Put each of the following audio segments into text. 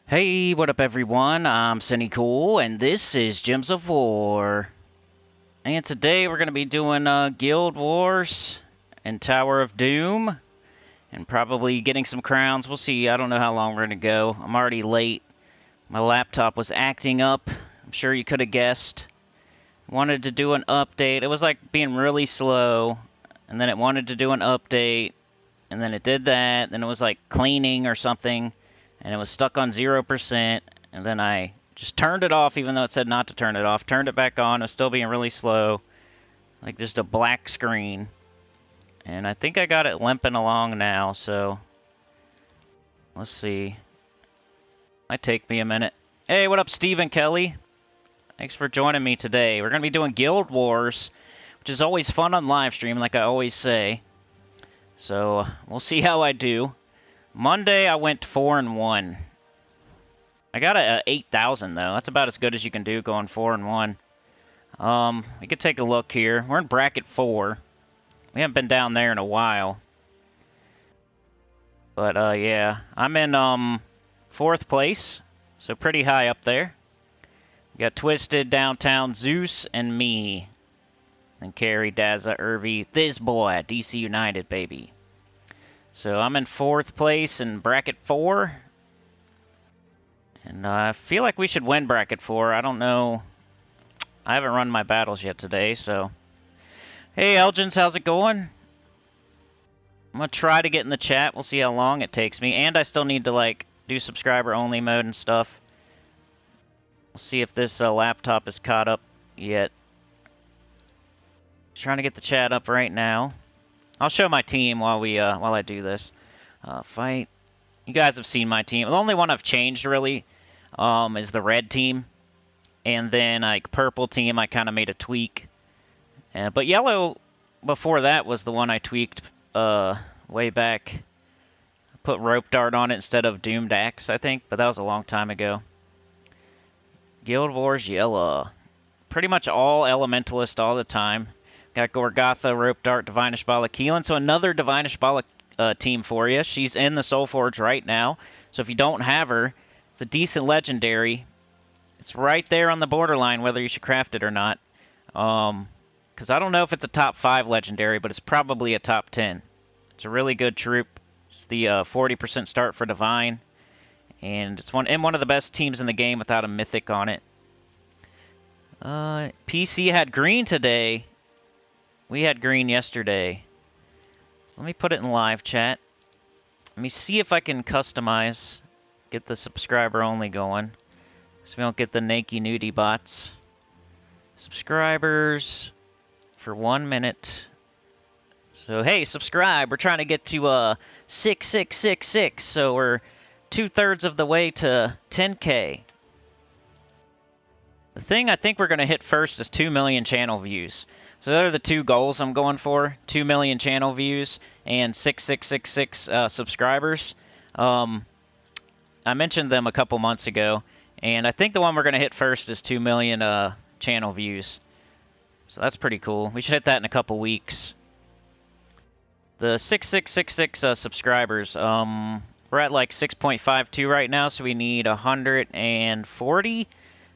Hey, what up everyone? I'm Sinnycool, and this is Gems of War. And today we're going to be doing Guild Wars and Tower of Doom, and probably getting some crowns. We'll see. I don't know how long we're going to go. I'm already late. My laptop was acting up. I'm sure you could have guessed. Wanted to do an update. It was like being really slow, and then it wanted to do an update, and then it did that, then it was like cleaning or something, and it was stuck on 0%, and then I just turned it off even though it said not to turn it off, turned it back on, it was still being really slow, like just a black screen, and I think I got it limping along now, so let's see. Might take me a minute. Hey, what up, Stephen Kelly? Thanks for joining me today. We're going to be doing Guild Wars, which is always fun on live stream, like I always say. So, we'll see how I do. Monday, I went 4-1. I got a 8,000, though. That's about as good as you can do going 4-1. We could take a look here. We're in bracket 4. We haven't been down there in a while. But, yeah. I'm in, 4th place. So, pretty high up there. We got Twisted, Downtown, Zeus, and me. And Carrie, Dazza, Irvy, this boy, DC United, baby. So I'm in 4th place in bracket 4. And I feel like we should win bracket 4. I don't know. I haven't run my battles yet today, so. Hey, Elgins, how's it going? I'm going to try to get in the chat. We'll see how long it takes me. And I still need to, like, do subscriber-only mode and stuff. We'll see if this laptop is caught up yet. Trying to get the chat up right now. I'll show my team while I do this. Fight. You guys have seen my team. The only one I've changed really is the red team, and then like purple team I kind of made a tweak. But yellow before that was the one I tweaked way back. I put rope dart on it instead of doomed axe, I think, but that was a long time ago. Guild Wars yellow. Pretty much all elementalist all the time. Got Gorgatha, Rope Dart, Divinish Bala, Keelan. So another Divinish Bala team for you. She's in the Soul Forge right now. So if you don't have her, it's a decent legendary. It's right there on the borderline whether you should craft it or not. Because I don't know if it's a top 5 legendary, but it's probably a top 10. It's a really good troop. It's the 40% start for Divine. And it's one of the best teams in the game without a mythic on it. PC had green today. We had green yesterday. So let me put it in live chat. Let me see if I can customize, get the subscriber only going, so we don't get the naked nudie bots. Subscribers for 1 minute. So hey, subscribe. We're trying to get to 6666. So we're 2/3 of the way to 10K. The thing I think we're going to hit first is 2 million channel views. So those are the 2 goals I'm going for. 2 million channel views and 6666 subscribers. I mentioned them a couple months ago. And I think the one we're going to hit first is 2 million channel views. So that's pretty cool. We should hit that in a couple weeks. The 6666 subscribers. We're at like 6.52 right now, so we need 140.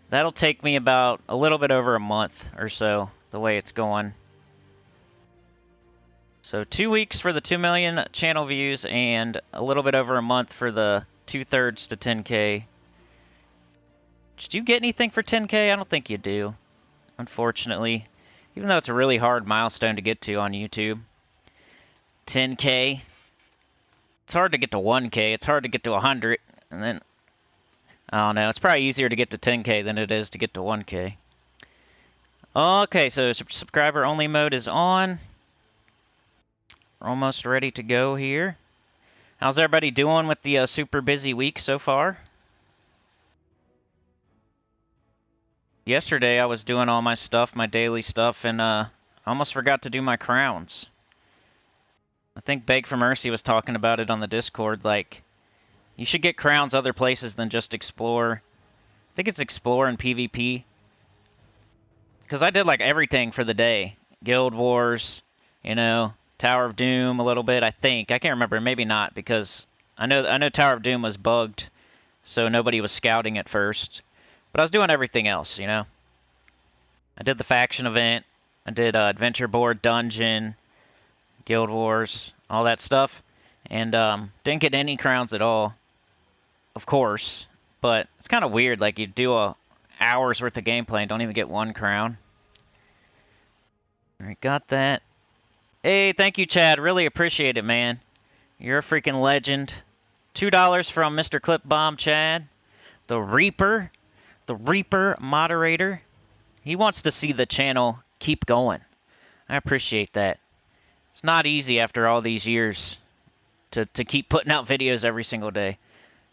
That'll take me about a little bit over a month or so, the way it's going. So 2 weeks for the 2 million channel views and a little bit over a month for the 2/3 to 10K. Did you get anything for 10K? I don't think you do, unfortunately. Even though it's a really hard milestone to get to on YouTube. 10K. It's hard to get to 1K. It's hard to get to 100. And then, I don't know. It's probably easier to get to 10K than it is to get to 1K. Okay, so subscriber only mode is on. We're almost ready to go here. How's everybody doing with the super busy week so far? Yesterday I was doing all my stuff, my daily stuff, and I almost forgot to do my crowns. I think Beg for Mercy was talking about it on the Discord, like, you should get crowns other places than just Explore. I think it's Explore and PvP. Because I did, like, everything for the day. Guild Wars, you know, Tower of Doom a little bit, I think. I can't remember, maybe not, because I know Tower of Doom was bugged so nobody was scouting at first. But I was doing everything else, you know. I did the faction event. I did adventure board, dungeon, Guild Wars, all that stuff. And didn't get any crowns at all, of course. But it's kind of weird, like you do a hour's worth of gameplay and don't even get one crown. Alright, got that. Hey, thank you, Chad. Really appreciate it, man. You're a freaking legend. $2 from Mr. Clip Bomb Chad. The Reaper moderator. He wants to see the channel keep going. I appreciate that. It's not easy after all these years to keep putting out videos every single day.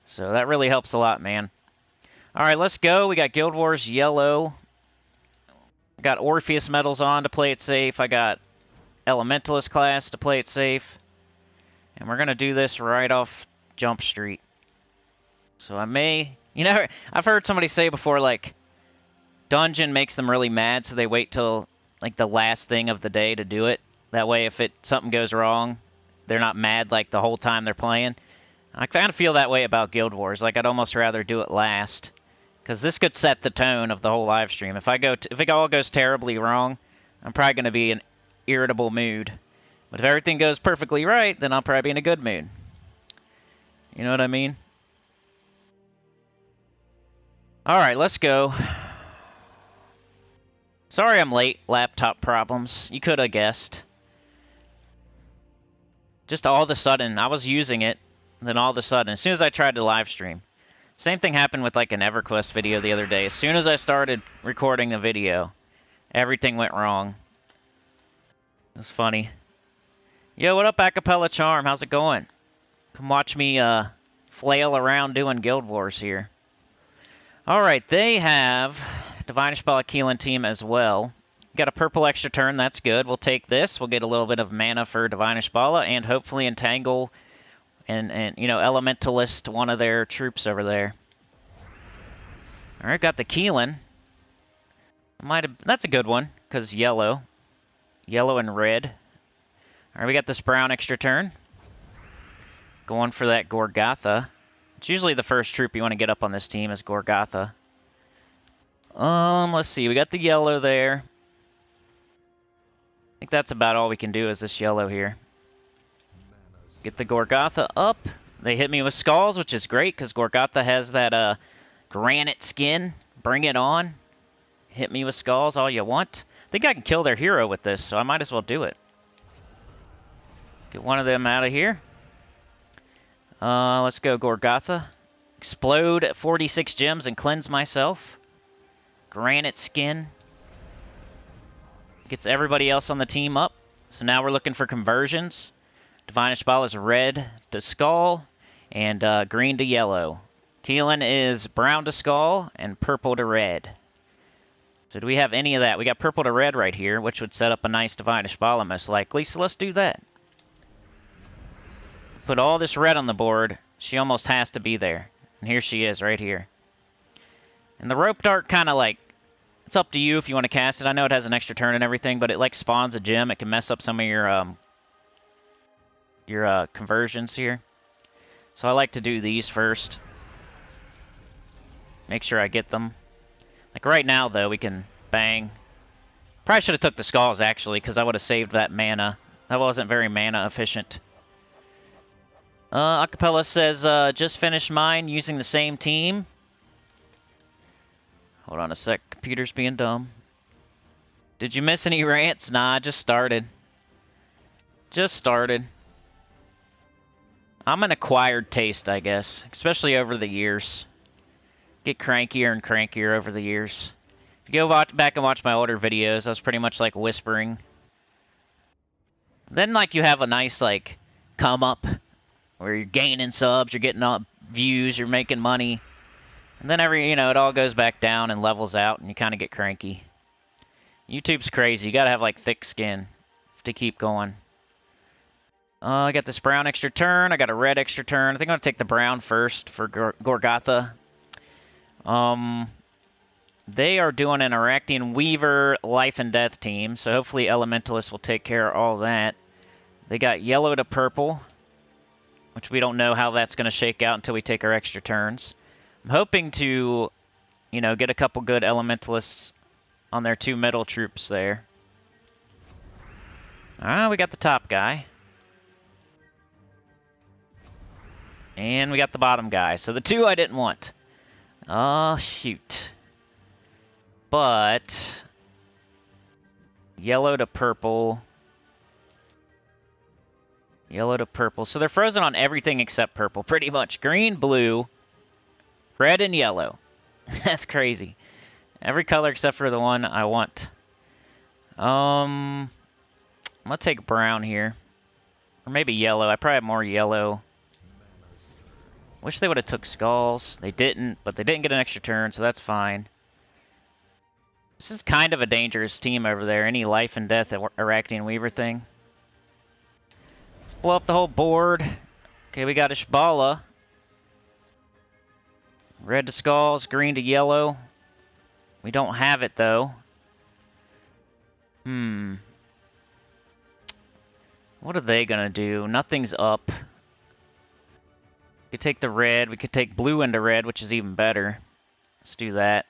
So that really helps a lot, man. Alright, let's go. We got Guild Wars Yellow. Got Orpheus medals on to play it safe. I got Elementalist class to play it safe. And we're going to do this right off Jump Street. So I may... You know, I've heard somebody say before, like, Dungeon makes them really mad, so they wait till, like, the last thing of the day to do it. That way, if something goes wrong, they're not mad, like, the whole time they're playing. I kind of feel that way about Guild Wars. Like, I'd almost rather do it last. Because this could set the tone of the whole live stream. If it all goes terribly wrong, I'm probably going to be in irritable mood. But if everything goes perfectly right, then I'll probably be in a good mood. You know what I mean? Alright, let's go. Sorry I'm late. Laptop problems. You could have guessed. Just all of a sudden, I was using it, and then all of a sudden, as soon as I tried to live stream. Same thing happened with like an Everquest video the other day. As soon as I started recording the video, everything went wrong. It was funny. Yo, what up, Acapella Charm? How's it going? Come watch me flail around doing Guild Wars here. Alright, they have Divinish Bala Keelan team as well. Got a purple extra turn, that's good. We'll take this. We'll get a little bit of mana for Divinish Bala and hopefully entangle and you know, Elementalist one of their troops over there. Alright, got the Keelan. That's a good one, because yellow. Yellow and red. Alright, we got this brown extra turn. Going for that Gorgatha. It's usually the first troop you want to get up on this team is Gorgatha. Let's see. We got the yellow there. I think that's about all we can do is this yellow here. Get the Gorgatha up. They hit me with skulls, which is great, because Gorgatha has that granite skin. Bring it on. Hit me with skulls all you want. I think I can kill their hero with this, so I might as well do it. Get one of them out of here. Let's go Gorgatha. Explode at 46 gems and cleanse myself. Granite skin. Gets everybody else on the team up. So now we're looking for conversions. Divinish Bala is red to skull and green to yellow. Keelan is brown to skull and purple to red. So do we have any of that? We got purple to red right here, which would set up a nice Divinish Bala most likely. So let's do that. Put all this red on the board. She almost has to be there. And here she is right here. And the rope dart kind of like, it's up to you if you want to cast it. I know it has an extra turn and everything, but it like spawns a gem. It can mess up some of your conversions here. So I like to do these first. Make sure I get them. Like right now, though, we can bang. Probably should have took the skulls, actually, because I would have saved that mana. That wasn't very mana efficient. Acapella says, just finished mine using the same team. Hold on a sec. Computer's being dumb. Did you miss any rants? Nah, I just started. Just started. I'm an acquired taste, I guess. Especially over the years. Get crankier and crankier over the years. If you go back and watch my older videos, I was pretty much like whispering. Then like you have a nice like come up where you're gaining subs, you're getting views, you're making money. And then it all goes back down and levels out and you kind of get cranky. YouTube's crazy. You gotta have like thick skin to keep going. I got this brown extra turn. I got a red extra turn. I think I'm going to take the brown first for Gorgatha. They are doing an Arakthian Weaver Life and Death team, so hopefully Elementalist will take care of all that. They got yellow to purple, which we don't know how that's going to shake out until we take our extra turns. I'm hoping to, you know, get a couple good elementalists on their 2 middle troops there. We got the top guy. And we got the bottom guy. So the 2 I didn't want. Oh, shoot. But yellow to purple. Yellow to purple. So they're frozen on everything except purple, pretty much. Green, blue, red, and yellow. That's crazy. Every color except for the one I want. I'm gonna take brown here. Or maybe yellow. I probably have more yellow. Wish they would have took skulls. They didn't, but they didn't get an extra turn, so that's fine. This is kind of a dangerous team over there. Any life and death Arachnian Weaver thing. Let's blow up the whole board. Okay, we got Ishbala. Red to skulls, green to yellow. We don't have it, though. What are they gonna do? Nothing's up. We could take the red. We could take blue into red, which is even better. Let's do that.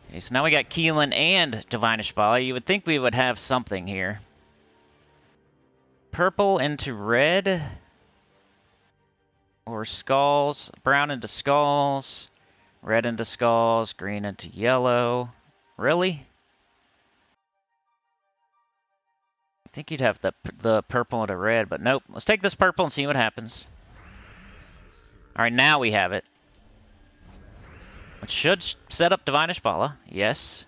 Okay, so now we got Keelan and Divine Ishbala. You would think we would have something here. Purple into red. Or skulls. Brown into skulls. Red into skulls. Green into yellow. Really? I think you'd have the purple into red, but nope. Let's take this purple and see what happens. Alright, now we have it. Which should set up Divine Ishbala. Yes.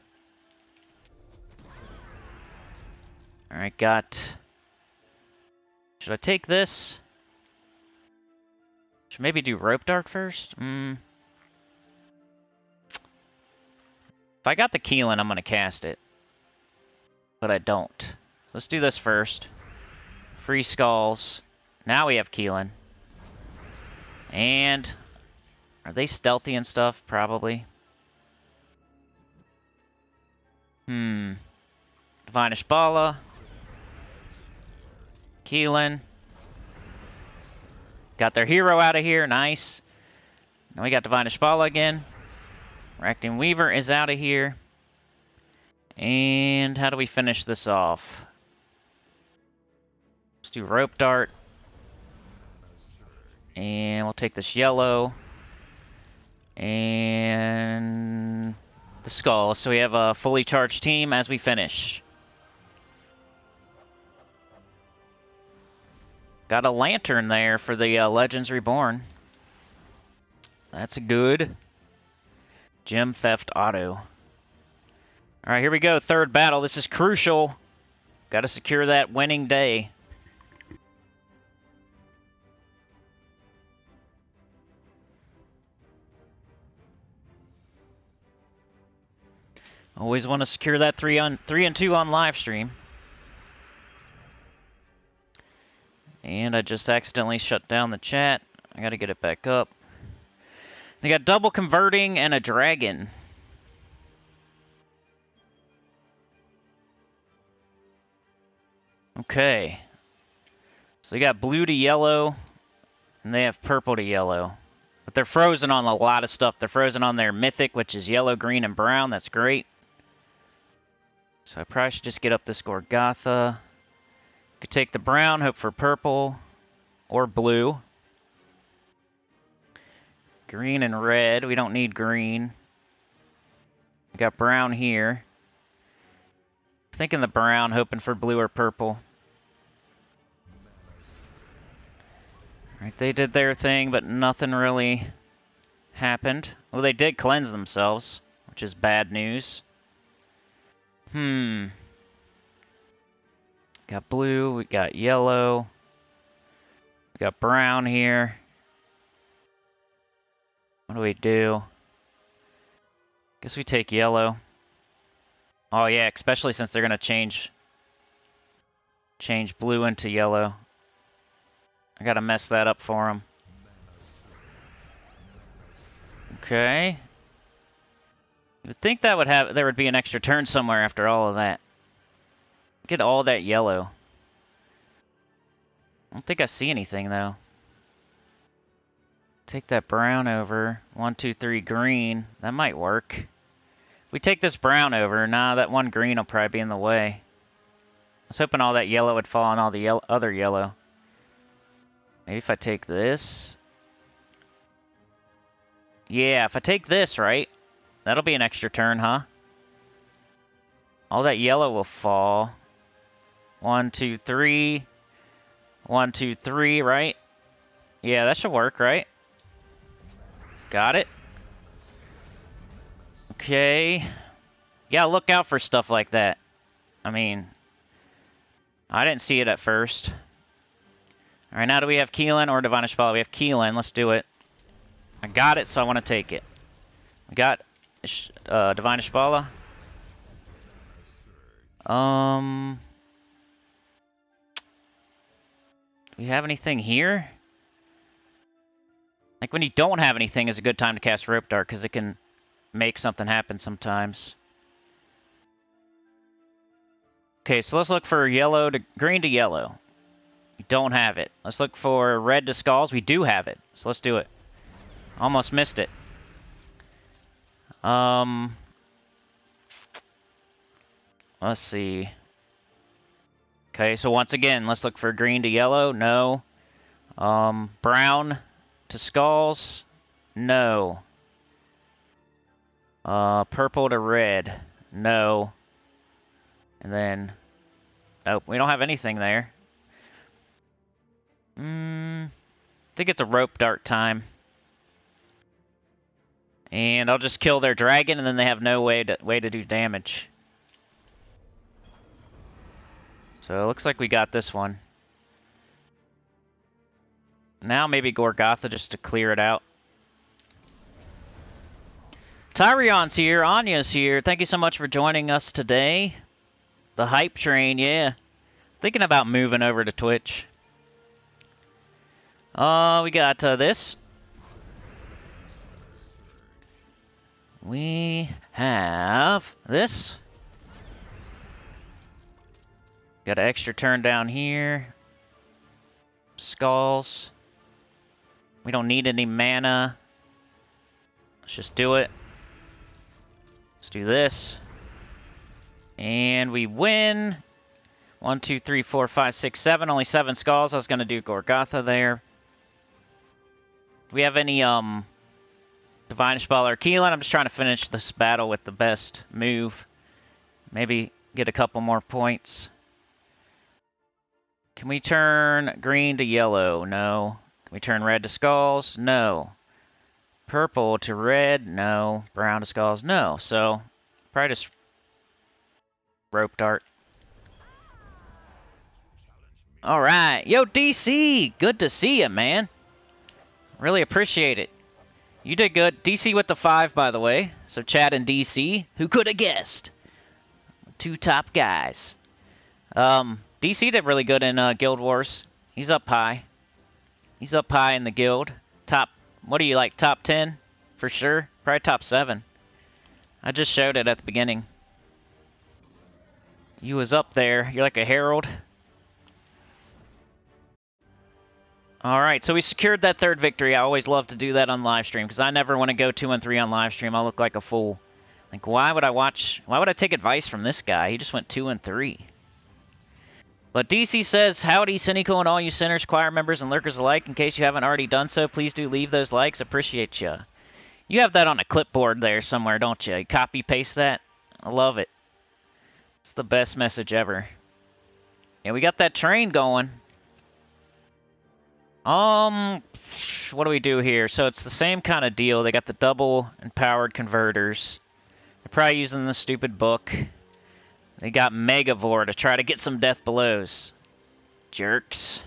Alright, got... Should I take this? Should maybe do Rope Dart first? If I got the Keelan, I'm going to cast it. But I don't. So let's do this first. Free skulls. Now we have Keelan. And... Are they stealthy and stuff? Probably. Divine Ishbala. Keelan. Got their hero out of here. Nice. Now we got Divine Ishbala again. Arachnian Weaver is out of here. And how do we finish this off? Let's do Rope Dart. And we'll take this yellow. And the skull. So we have a fully charged team as we finish. Got a lantern there for the Legends Reborn. That's good. Gem Theft Auto. Alright, here we go. Third battle. This is crucial. Got to secure that winning day. Always want to secure that 3 and 2 on live stream. And I just accidentally shut down the chat. I gotta get it back up. They got double converting and a dragon. Okay. So they got blue to yellow, and they have purple to yellow. But they're frozen on a lot of stuff. They're frozen on their mythic, which is yellow, green, and brown. That's great. So I probably should just get up this Gorgatha. Could take the brown, hope for purple, or blue. Green and red. We don't need green. We got brown here. Thinking the brown, hoping for blue or purple. Alright, they did their thing, but nothing really happened. Well, they did cleanse themselves, which is bad news. Got blue, we got yellow. We got brown here. What do we do? Guess we take yellow. Oh yeah, especially since they're gonna change blue into yellow. I gotta mess that up for them. Okay. You would think that there would be an extra turn somewhere after all of that. Get all that yellow. I don't think I see anything though. Take that brown over. 1, 2, 3 green. That might work. If we take this brown over, nah, that one green will probably be in the way. I was hoping all that yellow would fall on all the other yellow. Maybe if I take this. Yeah, if I take this, right? That'll be an extra turn, huh? All that yellow will fall. 1, 2, 3. 1, 2, 3, right? Yeah, that should work, right? Got it. Okay. Yeah, look out for stuff like that. I mean, I didn't see it at first. Alright, now do we have Keelan or Divine Ishbala? We have Keelan. Let's do it. I got it, so I want to take it. We got Divine Ishbala. Do we have anything here? Like, when you don't have anything is a good time to cast Rope Dart, because it can make something happen sometimes. Okay, so let's look for yellow to green to yellow. We don't have it. Let's look for red to skulls. We do have it, so let's do it. Almost missed it. Let's see. Okay, so once again, let's look for green to yellow. No. Brown to skulls. No. Purple to red. No. And then... Nope, we don't have anything there. I think it's a rope dart time. And I'll just kill their dragon, and then they have no way to do damage. So it looks like we got this one. Now maybe Gorgotha just to clear it out. Tyrion's here, Anya's here. Thank you so much for joining us today. The hype train, yeah. Thinking about moving over to Twitch. We got this. We have this. Got an extra turn down here. Skulls. We don't need any mana. Let's just do it. Let's do this. And we win. 1, 2, 3, 4, 5, 6, 7. Only 7 skulls. I was going to do Gorgotha there. Do we have any Divine Ishbala or Keelan? I'm just trying to finish this battle with the best move. Maybe get a couple more points. Can we turn green to yellow? No. Can we turn red to skulls? No. Purple to red? No. Brown to skulls? No. So, probably just rope dart. Alright. Yo, DC! Good to see you, man. Really appreciate it. You did good. DC with the 5, by the way. So, Chad and DC. Who could have guessed? 2 top guys. DC did really good in Guild Wars. He's up high. He's up high in the guild. Top, what do you like, top 10? For sure. Probably top 7. I just showed it at the beginning. You was up there. You're like a herald. Alright, so we secured that 3rd victory. I always love to do that on live stream, because I never want to go 2-3 on live stream. I'll look like a fool. Like, why would I take advice from this guy? He just went 2-3. But DC says, howdy, Sinnycool and all you Sinners, choir members, and lurkers alike. In case you haven't already done so, please do leave those likes. Appreciate ya. You have that on a clipboard there somewhere, don't you? You copy-paste that? I love it. It's the best message ever. Yeah, we got that train going. What do we do here? So it's the same kind of deal. They got the double empowered converters. They're probably using the stupid book. They got Megavore to try to get some death blows. Jerks.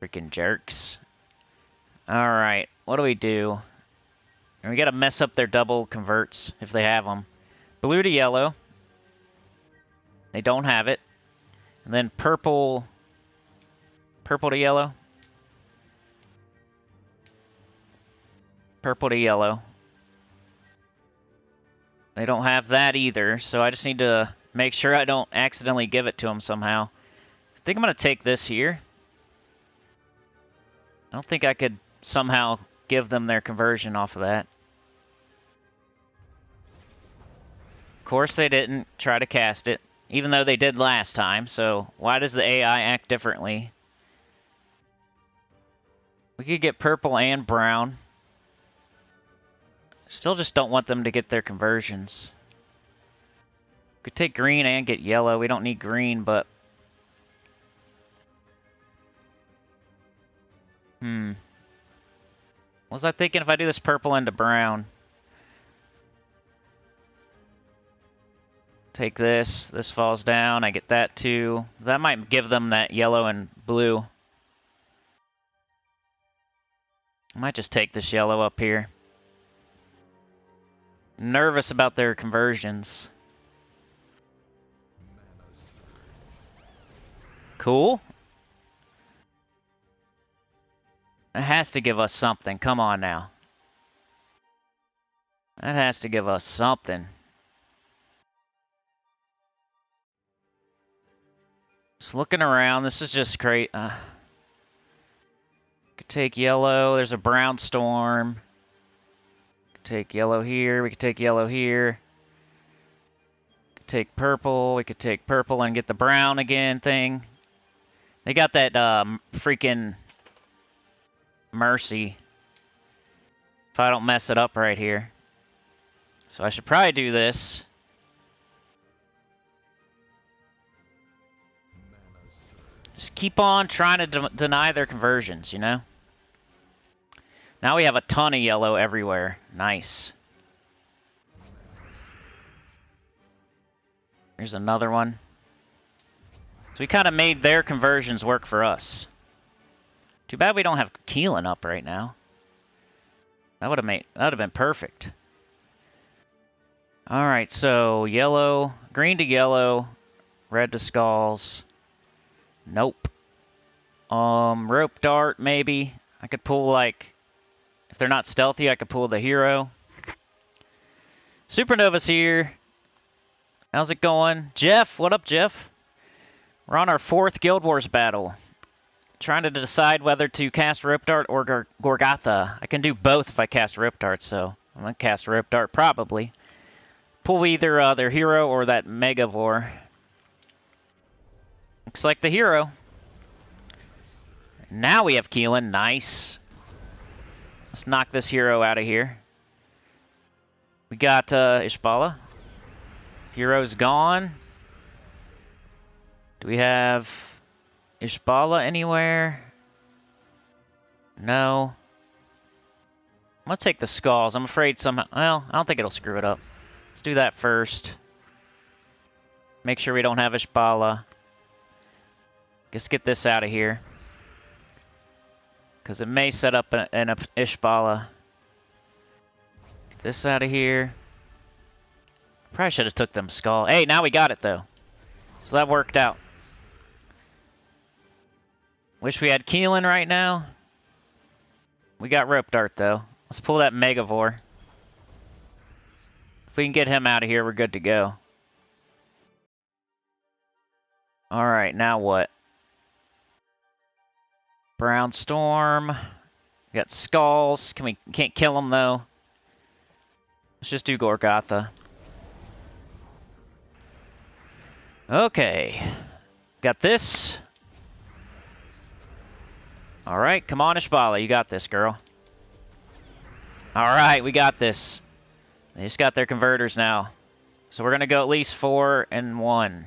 Freaking jerks. Alright, what do we do? And we gotta mess up their double converts, if they have them. Blue to yellow. They don't have it. And then purple... Purple to yellow. Purple to yellow. They don't have that either, so I just need to make sure I don't accidentally give it to them somehow. I think I'm going to take this here. I don't think I could somehow give them their conversion off of that. Of course they didn't try to cast it, even though they did last time, so why does the AI act differently? We could get purple and brown. Still just don't want them to get their conversions. Could take green and get yellow. We don't need green, but... What was I thinking if I do this purple into brown? Take this. This falls down. I get that too. That might give them that yellow and blue. I might just take this yellow up here. Nervous about their conversions. Cool. That has to give us something. Come on now. That has to give us something. Just looking around, this is just great. Could take yellow. There's a brown storm. Could take yellow here. We could take yellow here. Could take purple. We could take purple and get the brown again thing. They got that freaking mercy. If I don't mess it up right here. So I should probably do this. Just keep on trying to deny their conversions, you know? Now we have a ton of yellow everywhere. Nice. Here's another one. So we kind of made their conversions work for us. Too bad we don't have Keelan up right now. That would have been perfect. All right, so yellow, green to yellow, red to skulls. Nope. Rope dart, maybe. I could pull, like, if they're not stealthy, I could pull the hero. Supernova's here. How's it going? Jeff, what up, Jeff? We're on our 4th Guild Wars battle. Trying to decide whether to cast Rope Dart or Gorgatha. I can do both if I cast Rope Dart, so I'm going to cast Rope Dart, probably. Pull either their hero or that Megavore. Looks like the hero. Now we have Keelan. Nice. Let's knock this hero out of here. We got Ishbala. Hero's gone. Do we have Ishbala anywhere? No. I'm going to take the skulls. I'm afraid somehow... Well, I don't think it'll screw it up. Let's do that first. Make sure we don't have Ishbala. Let's get this out of here. Because it may set up an Ishbala. Get this out of here. Probably should have took them skull. Hey, now we got it, though. So that worked out. Wish we had Keelan right now. We got Rope Dart, though. Let's pull that Megavore. If we can get him out of here, we're good to go. Alright, now what? Brown Storm. We got Skulls. Can't kill them, though. Let's just do Gorgatha. Okay. Got this. Alright, come on, Ishbala. You got this, girl. Alright, we got this. They just got their converters now. So we're going to go at least 4 and 1.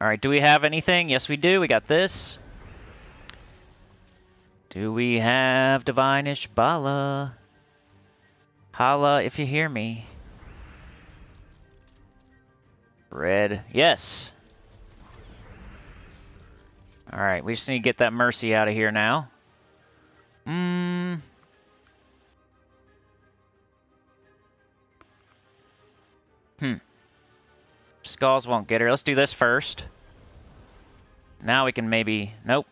Alright, do we have anything? Yes, we do. We got this. Do we have Divine Ishbala? Holla if you hear me. Red. Yes. Alright, we just need to get that Mercy out of here now. Skulls won't get her. Let's do this first. Now we can maybe... Nope.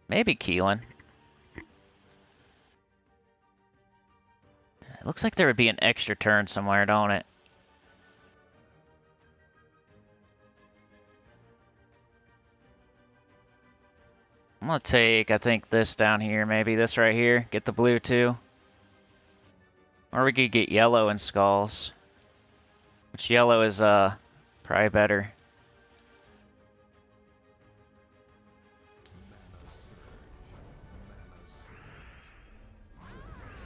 Maybe Keelan. It looks like there would be an extra turn somewhere, don't it? gonna take, I think, this down here, maybe this right here. Get the blue too. Or we could get yellow and skulls. Which yellow is probably better.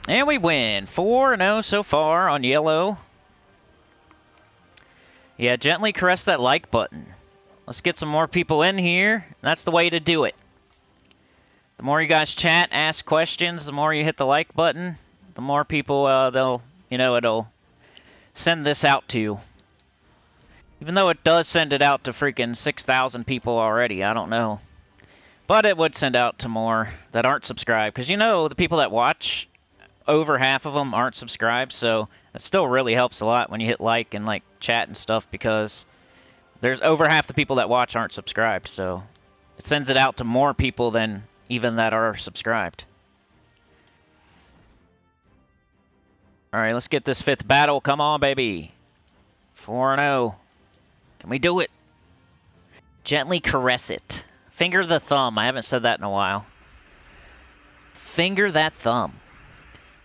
And we win 4-0 so far on yellow. Yeah, gently caress that like button. Let's get some more people in here. That's the way to do it. The more you guys chat, ask questions, the more you hit the like button, the more people it'll send this out to. Even though it does send it out to freaking 6,000 people already, I don't know. But it would send out to more that aren't subscribed. Because the people that watch, over half of them aren't subscribed, so it still really helps a lot when you hit like and chat and stuff, because there's over half the people that watch aren't subscribed, so it sends it out to more people than even that are subscribed. Alright, let's get this 5th battle. Come on, baby. 4-0. Can we do it? Gently caress it. Finger the thumb. I haven't said that in a while. Finger that thumb.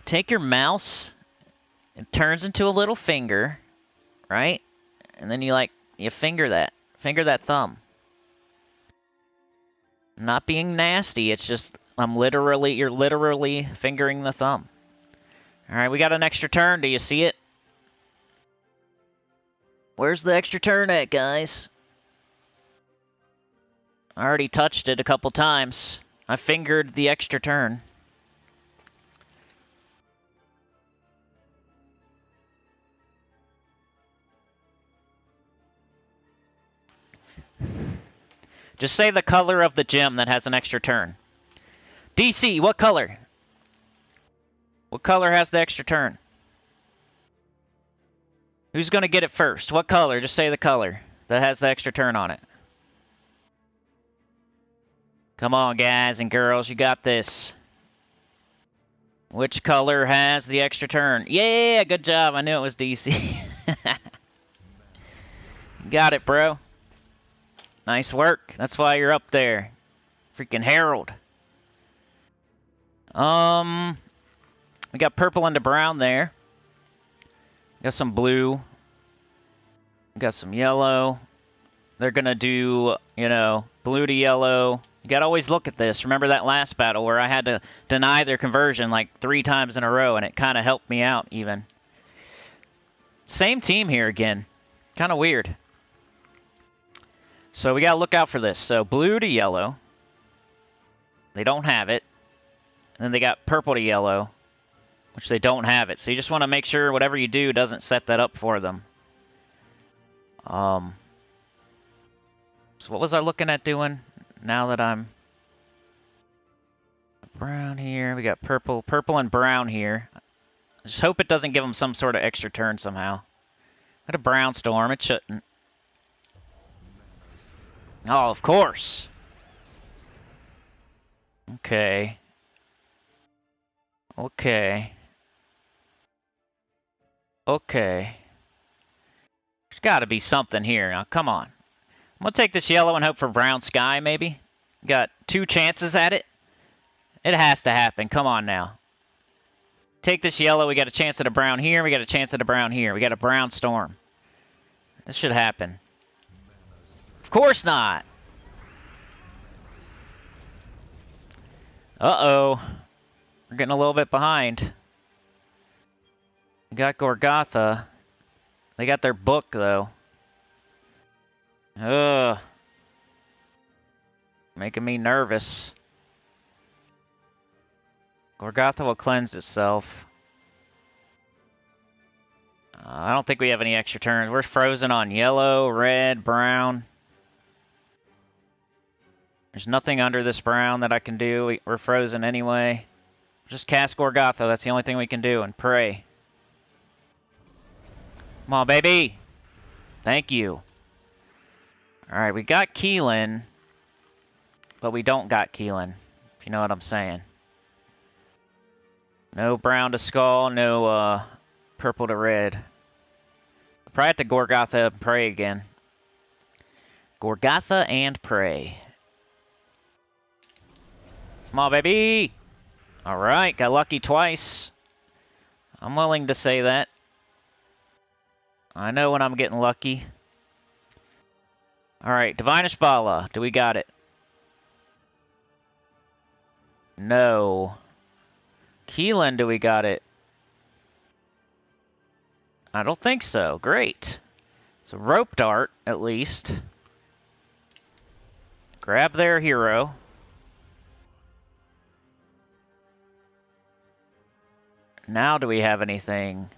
Take your mouse, it turns into a little finger, right? And then you finger that. Finger that thumb. I'm not being nasty, it's just you're literally fingering the thumb. Alright, we got an extra turn, do you see it? Where's the extra turn at, guys? I already touched it a couple times. I fingered the extra turn. Just say the color of the gem that has an extra turn. DC, what color? What color has the extra turn? Who's going to get it first? What color? Just say the color that has the extra turn on it. Come on, guys and girls, you got this. Which color has the extra turn? Yeah, good job. I knew it was DC. Got it, bro. Nice work. That's why you're up there. Freaking Herald. We got purple into brown there. Got some blue. Got some yellow. They're gonna do, blue to yellow. You gotta always look at this. Remember that last battle where I had to deny their conversion 3 times in a row, and it kind of helped me out even. Same team here again. Kind of weird. So we gotta look out for this. So blue to yellow. They don't have it. And then they got purple to yellow, which they don't have it. So you just want to make sure whatever you do doesn't set that up for them. So what was I looking at doing? Now that I'm brown here, we got purple and brown here. I just hope it doesn't give them some sort of extra turn somehow. Got a brown storm, it shouldn't. Oh, of course. Okay. Okay. Okay. There's got to be something here. Now, come on. I'm going to take this yellow and hope for brown sky, maybe. Got 2 chances at it. It has to happen. Come on now. Take this yellow. We got a chance at a brown here. We got a chance at a brown here. We got a brown storm. This should happen. Of course not. Uh-oh. We're getting a little bit behind. We got Gorgotha. They got their book, though. Ugh. Making me nervous. Gorgotha will cleanse itself. I don't think we have any extra turns. We're frozen on yellow, red, brown. There's nothing under this brown that I can do. We're frozen anyway. Just cast Gorgotha. That's the only thing we can do, and pray. Come on, baby. Thank you. Alright, we got Keelan, but we don't got Keelan, if you know what I'm saying. No brown to skull, no purple to red. I'll probably have to Gorgotha and pray again. Gorgotha and pray. Come on, baby! Alright, got lucky twice. I'm willing to say that. I know when I'm getting lucky. Alright, Divine Ishbala. Do we got it? No. Keelan, do we got it? I don't think so. Great. So rope dart, at least. Grab their hero. Now do we have anything?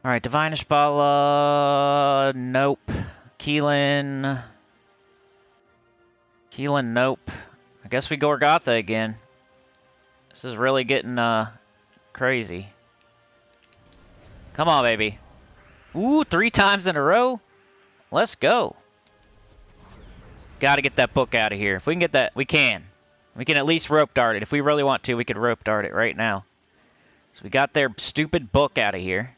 Alright, Divine Ishbala. Nope. Keelan. Keelan, nope. I guess we Gorgatha again. This is really getting crazy. Come on, baby. Ooh, 3 times in a row? Let's go. Gotta get that book out of here. If we can get that, we can. We can at least rope dart it. If we really want to, we could rope dart it right now. So we got their stupid book out of here.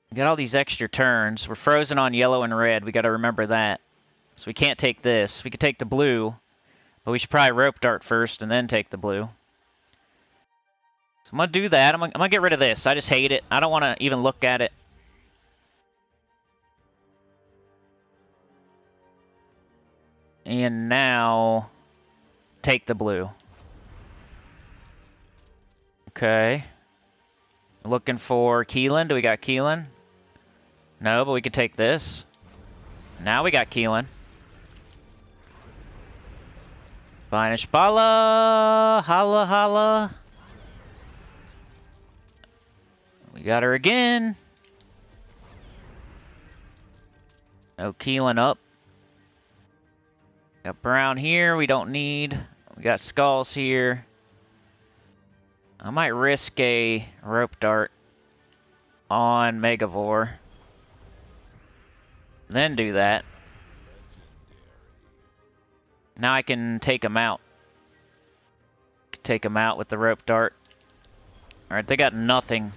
We got all these extra turns. We're frozen on yellow and red. We gotta remember that. So we can't take this. We could take the blue, but we should probably rope dart first and then take the blue. So I'm gonna do that. I'm gonna get rid of this. I just hate it. I don't want to even look at it. And now, take the blue. Okay. Looking for Keelan. Do we got Keelan? No, but we can take this. Now we got Keelan. Divine Ishbala. Holla, holla. We got her again. No Keelan up. Got brown here, we don't need. We got skulls here. I might risk a rope dart on Megavore. Then do that. Now I can take him out. Take him out with the rope dart. Alright, they got nothing.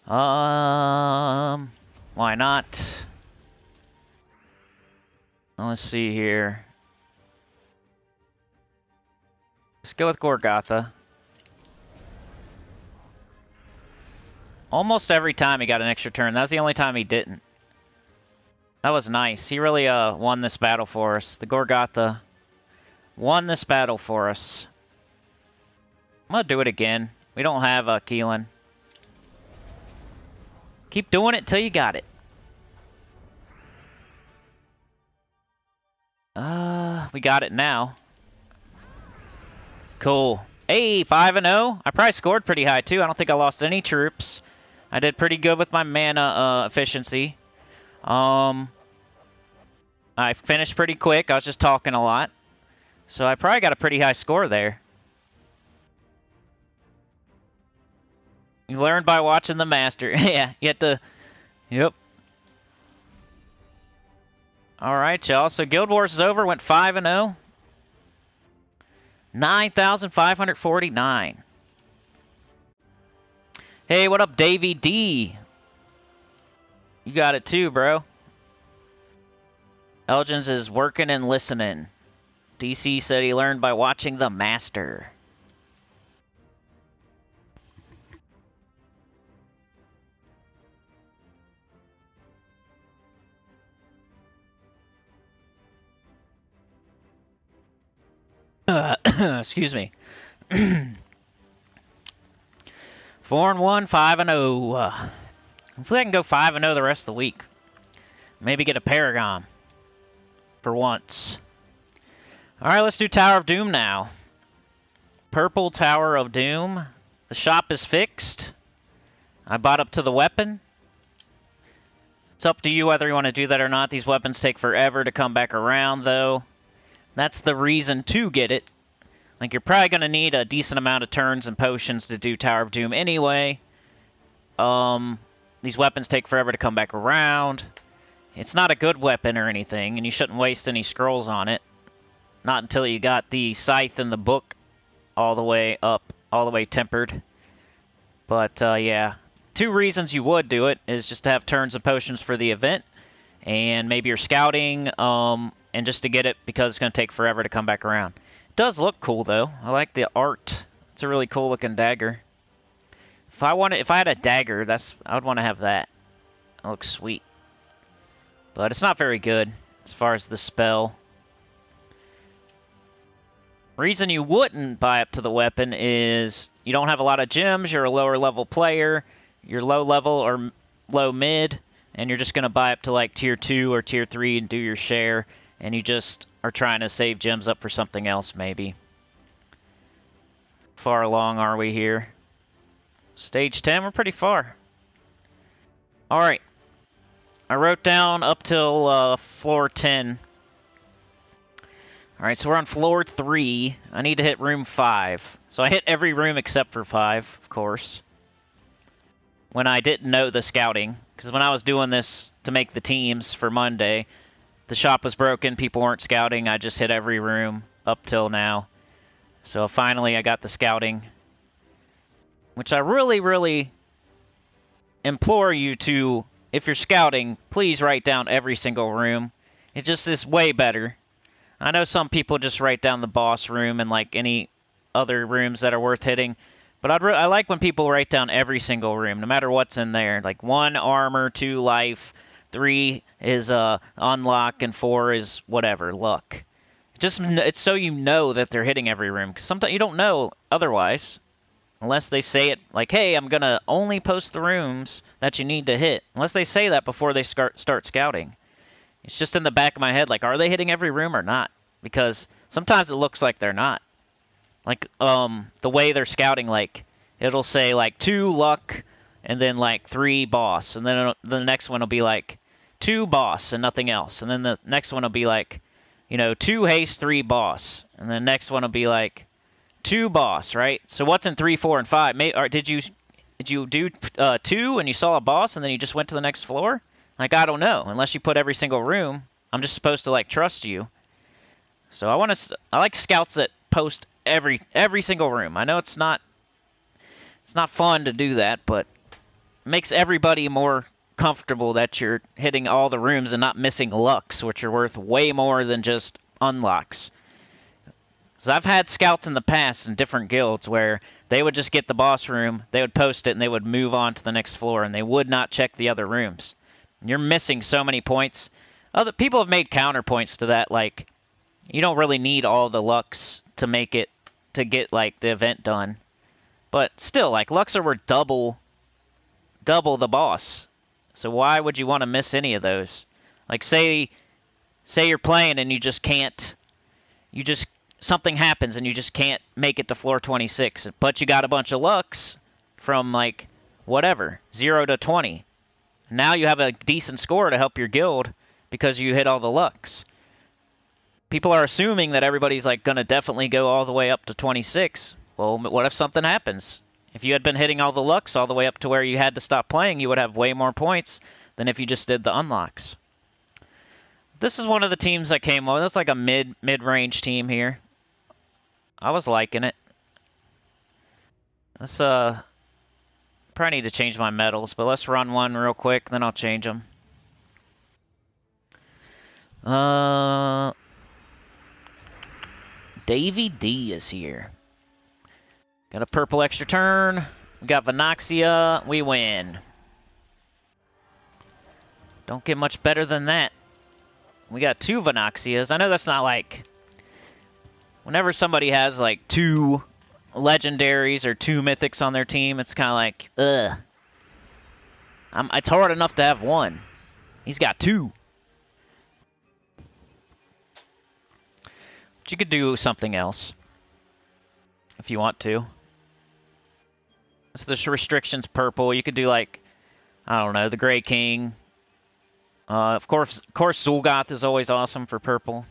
Why not? Let's see here. Let's go with Gorgatha. Almost every time he got an extra turn. That's the only time he didn't. That was nice. He really won this battle for us. The Gorgatha won this battle for us. I'm gonna do it again. We don't have Keelan. Keep doing it till you got it. We got it now. Cool. Hey, 5-0. I probably scored pretty high, too. I don't think I lost any troops. I did pretty good with my mana efficiency. I finished pretty quick. I was just talking a lot. So I probably got a pretty high score there. You learn by watching the master. Yeah, you have to... Yep. Alright, y'all. So Guild Wars is over. Went 5-0. 9,549. Hey, what up, Davey D? You got it too, bro. Elgins is working and listening. DC said he learned by watching the master. Excuse me. 4-1, 5-0. Hopefully I can go 5-0 the rest of the week. Maybe get a Paragon. For once. Alright, let's do Tower of Doom now. Purple Tower of Doom. The shop is fixed. I bought up to the weapon. It's up to you whether you want to do that or not. These weapons take forever to come back around, though. That's the reason to get it. Like, you're probably going to need a decent amount of turns and potions to do Tower of Doom anyway. These weapons take forever to come back around. It's not a good weapon or anything, and you shouldn't waste any scrolls on it. Not until you got the scythe and the book all the way up, all the way tempered. But, yeah. 2 reasons you would do it is just to have turns and potions for the event, and maybe you're scouting, and just to get it because it's going to take forever to come back around. It does look cool though. I like the art. It's a really cool looking dagger. If I had a dagger, I would want to have that. It looks sweet. But it's not very good as far as the spell. Reason you wouldn't buy up to the weapon is you don't have a lot of gems, you're a lower level player, you're low level or low mid, and you're just going to buy up to like tier 2 or tier 3 and do your share, and you just are trying to save gems up for something else maybe. Far along are we here? Stage 10, we're pretty far. Alright. I wrote down up till floor 10. Alright, so we're on floor 3. I need to hit room 5. So I hit every room except for 5, of course. When I didn't know the scouting. Because when I was doing this to make the teams for Monday, the shop was broken, people weren't scouting, I just hit every room up till now. So finally I got the scouting. Which I really, really implore you to, if you're scouting, please write down every single room. It just is way better. I know some people just write down the boss room and like any other rooms that are worth hitting, but I like when people write down every single room, no matter what's in there. Like 1 armor, 2 life, 3 is unlock, and 4 is whatever, luck. It's so you know that they're hitting every room. 'Cause sometimes you don't know otherwise, unless they say it like, "Hey, I'm gonna only post the rooms that you need to hit." Unless they say that before they start scouting. It's just in the back of my head, like, are they hitting every room or not? Because sometimes it looks like they're not. Like, the way they're scouting, like, it'll say, like, 2 luck, and then, like, 3 boss. And then the next one will be, like, 2 boss and nothing else. And then the next one will be, like, 2 haste, 3 boss. And the next one will be, like, 2 boss, right? So what's in 3, 4, and 5? Or did you do 2 and you saw a boss and then you just went to the next floor? Like, I don't know. Unless you put every single room, I'm just supposed to, like, trust you. So I like scouts that post every single room. I know it's not fun to do that, but it makes everybody more comfortable that you're hitting all the rooms and not missing lucks, which are worth way more than just unlocks. So I've had scouts in the past in different guilds where they would just get the boss room, they would post it, and they would move on to the next floor, and they would not check the other rooms. You're missing so many points. Other people have made counterpoints to that, like, you don't really need all the lucks to make it, to get, like, the event done. But still, like, lucks are worth double the boss. So why would you want to miss any of those? Like, say you're playing and you just can't, something happens and you just can't make it to floor 26, but you got a bunch of lucks from, like, whatever, 0 to 20. Now you have a decent score to help your guild because you hit all the lucks. People are assuming that everybody's, like, going to definitely go all the way up to 26. Well, what if something happens? If you had been hitting all the lucks all the way up to where you had to stop playing, you would have way more points than if you just did the unlocks. This is one of the teams I came with. It's like a mid-range team here. I was liking it. Let's probably need to change my medals, but let's run one real quick, then I'll change them. Davy D is here. Got a purple extra turn. We got Vinoxia. We win. Don't get much better than that. We got 2 Vinoxias. I know that's not like... Whenever somebody has like 2 legendaries or 2 mythics on their team, it's kind of like, ugh. It's hard enough to have 1. He's got 2. But you could do something else if you want to. So the restrictions purple. You could do, like, I don't know, the Grey King. Of course, Zul'Goth is always awesome for purple.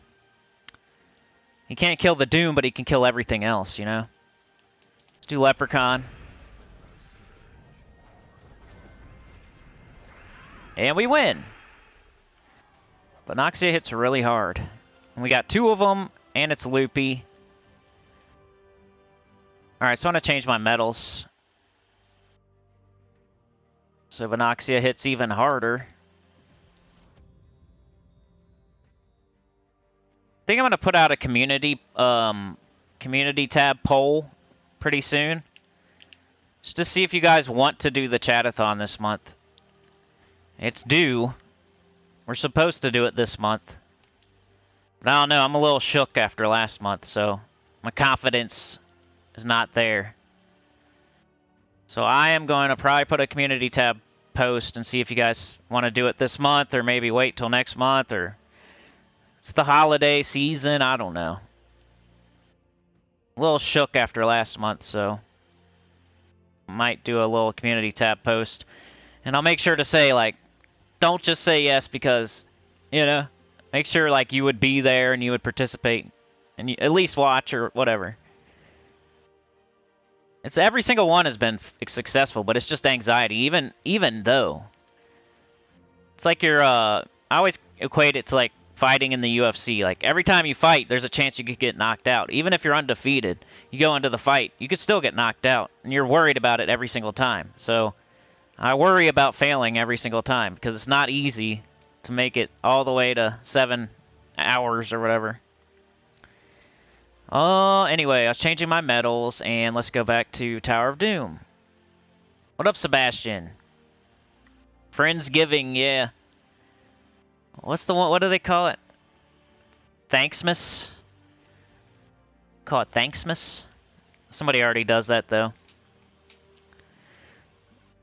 He can't kill the Doom, but he can kill everything else, you know? Let's do Leprechaun. And we win! Vinoxia hits really hard. And we got 2 of them, and it's loopy. Alright, so I want to change my medals. So Vinoxia hits even harder. think I'm gonna put out a community tab poll pretty soon, just to see if you guys want to do the chatathon this month. It's due. We're supposed to do it this month. But I don't know, I'm a little shook after last month, so my confidence is not there. So I am going to probably put a community tab post and see if you guys want to do it this month, or maybe wait till next month, or it's the holiday season, I don't know. A little shook after last month, so might do a little community tab post. And I'll make sure to say, like, don't just say yes because, you know, make sure, like, you would be there and you would participate and you at least watch or whatever. It's every single one has been successful, but it's just anxiety. Even though it's like you're, I always equate it to like fighting in the UFC. Like every time you fight, there's a chance you could get knocked out. Even if you're undefeated, you go into the fight, you could still get knocked out, and you're worried about it every single time. So I worry about failing every single time because it's not easy to make it all the way to 7 hours or whatever. Anyway, I was changing my medals, and let's go back to Tower of Doom. What up, Sebastian? Friendsgiving, yeah. What's the one? What do they call it? Thanksmas? Call it Thanksmas? Somebody already does that, though.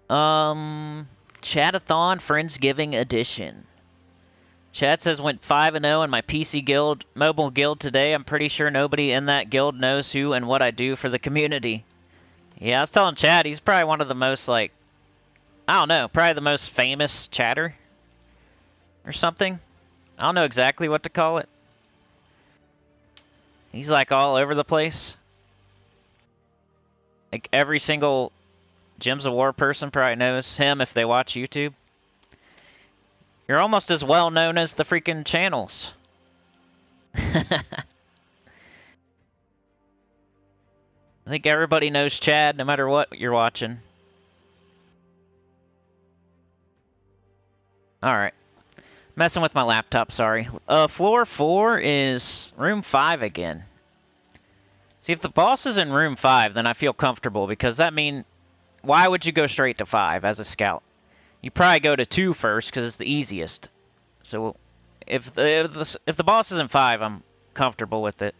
Chatathon Friendsgiving Edition. Chat says went 5-0 in my PC guild, mobile guild today. I'm pretty sure nobody in that guild knows who and what I do for the community. Yeah, I was telling Chad, he's probably one of the most, like, I don't know, probably the most famous chatter or something. I don't know exactly what to call it. He's, like, all over the place. Like, every single Gems of War person probably knows him if they watch YouTube. You're almost as well known as the freaking channels. I think everybody knows Chad no matter what you're watching. Alright. Messing with my laptop, sorry. Floor 4 is room 5 again. See, if the boss is in room 5, then I feel comfortable, because that means, why would you go straight to 5 as a scout? You probably go to 2 first, because it's the easiest. So, if the boss is in 5, I'm comfortable with it.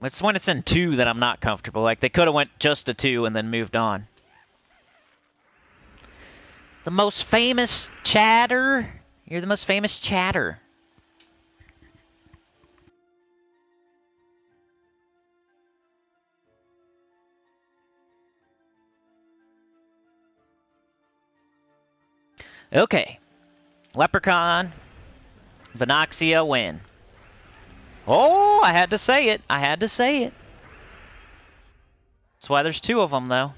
It's when it's in 2 that I'm not comfortable. Like, they could have went just to 2 and then moved on. The most famous chatter? You're the most famous chatter. Okay. Leprechaun. Vinoxia win. Oh, I had to say it. I had to say it. That's why there's 2 of them, though.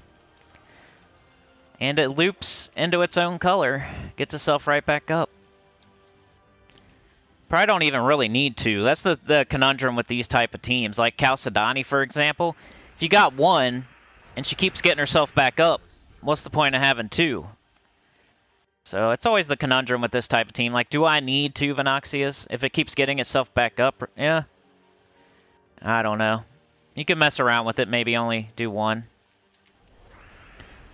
And it loops into its own color. Gets itself right back up. Probably don't even really need to. That's the conundrum with these type of teams. Like Chalcedony, for example. If you got 1, and she keeps getting herself back up, what's the point of having 2? So it's always the conundrum with this type of team. Like, do I need 2 Vinoxias? If it keeps getting itself back up, yeah. I don't know. You can mess around with it, maybe only do 1.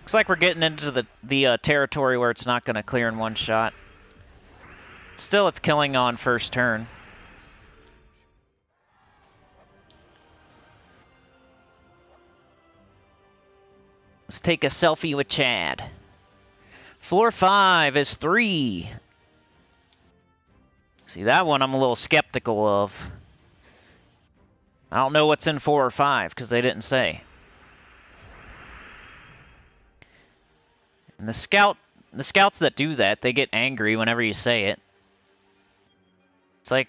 Looks like we're getting into the territory where it's not going to clear in 1 shot. Still, it's killing on first turn. Let's take a selfie with Chad. Floor 5 is 3. See, that one I'm a little skeptical of. I don't know what's in 4 or 5, because they didn't say. And the scouts that do that, they get angry whenever you say it. It's like,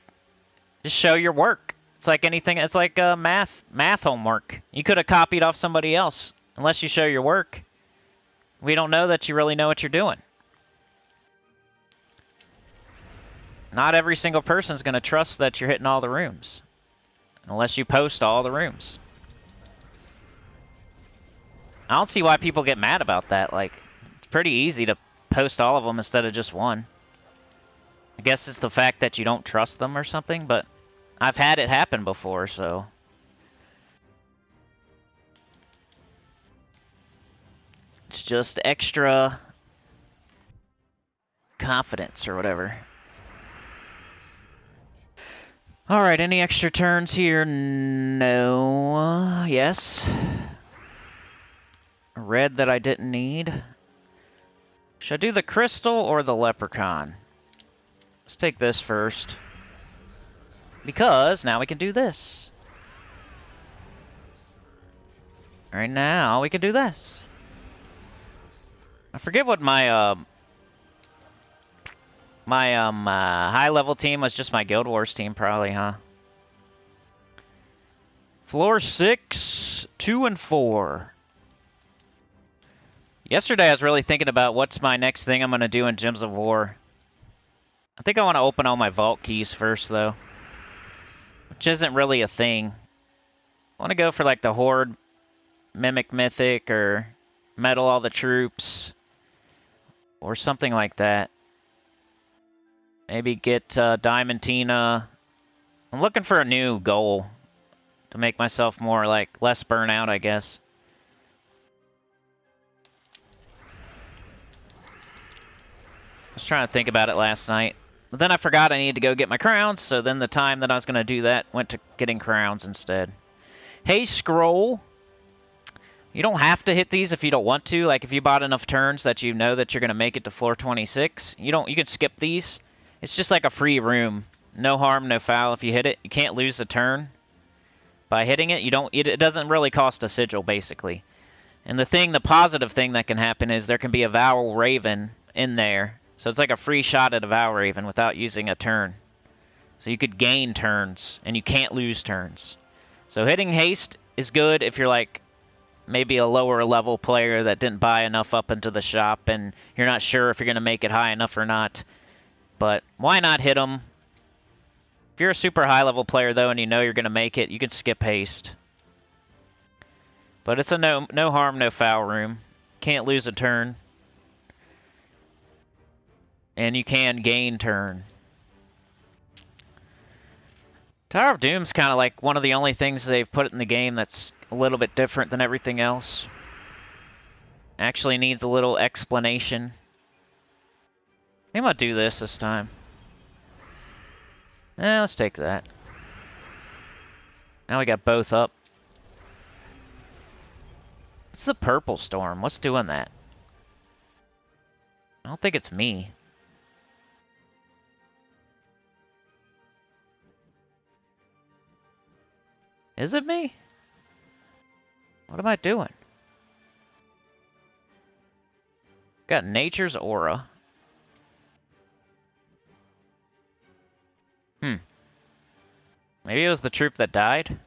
just show your work. It's like anything, it's like math homework. You could have copied off somebody else, unless you show your work. We don't know that you really know what you're doing. Not every single person is going to trust that you're hitting all the rooms. Unless you post all the rooms. I don't see why people get mad about that. Like, it's pretty easy to post all of them instead of just 1. I guess it's the fact that you don't trust them or something, but I've had it happen before, so... It's just extra confidence or whatever. Alright, any extra turns here? No. Yes. A red that I didn't need. Should I do the crystal or the leprechaun? Let's take this first. Because now we can do this. Alright, now we can do this. I forget what my high level team was. Just my Guild Wars team, probably, huh? Floor 6, 2 and 4. Yesterday I was really thinking about what's my next thing I'm gonna do in Gems of War. I think I want to open all my vault keys first, though, which isn't really a thing. I want to go for like the Horde, Mimic Mythic, or Medal all the troops, or something like that. Maybe get Diamantina. I'm looking for a new goal to make myself more, like, less burnout, I guess. I was trying to think about it last night. But then I forgot I needed to go get my crowns, so then the time that I was going to do that went to getting crowns instead. Hey, Scroll. You don't have to hit these if you don't want to. Like, if you bought enough turns that you know that you're going to make it to floor 26, you can skip these. It's just like a free room. No harm, no foul if you hit it. You can't lose a turn by hitting it. It doesn't really cost a sigil, basically. And the positive thing that can happen is there can be a Vowel Raven in there. So it's like a free shot at a Vowel Raven without using a turn. So you could gain turns, and you can't lose turns. So hitting haste is good if you're like maybe a lower level player that didn't buy enough up into the shop and you're not sure if you're going to make it high enough or not. But why not hit them? If you're a super high level player though and you know you're going to make it, you can skip haste. But it's a no harm, no foul room. Can't lose a turn. And you can gain turn. Tower of Doom's kind of like one of the only things they've put in the game that's a little bit different than everything else. Actually needs a little explanation. I think I'm gonna do this time. Let's take that. Now we got both up. What's the purple storm? What's doing that? I don't think it's me. Is it me? What am I doing? Got Nature's Aura. Maybe it was the troop that died?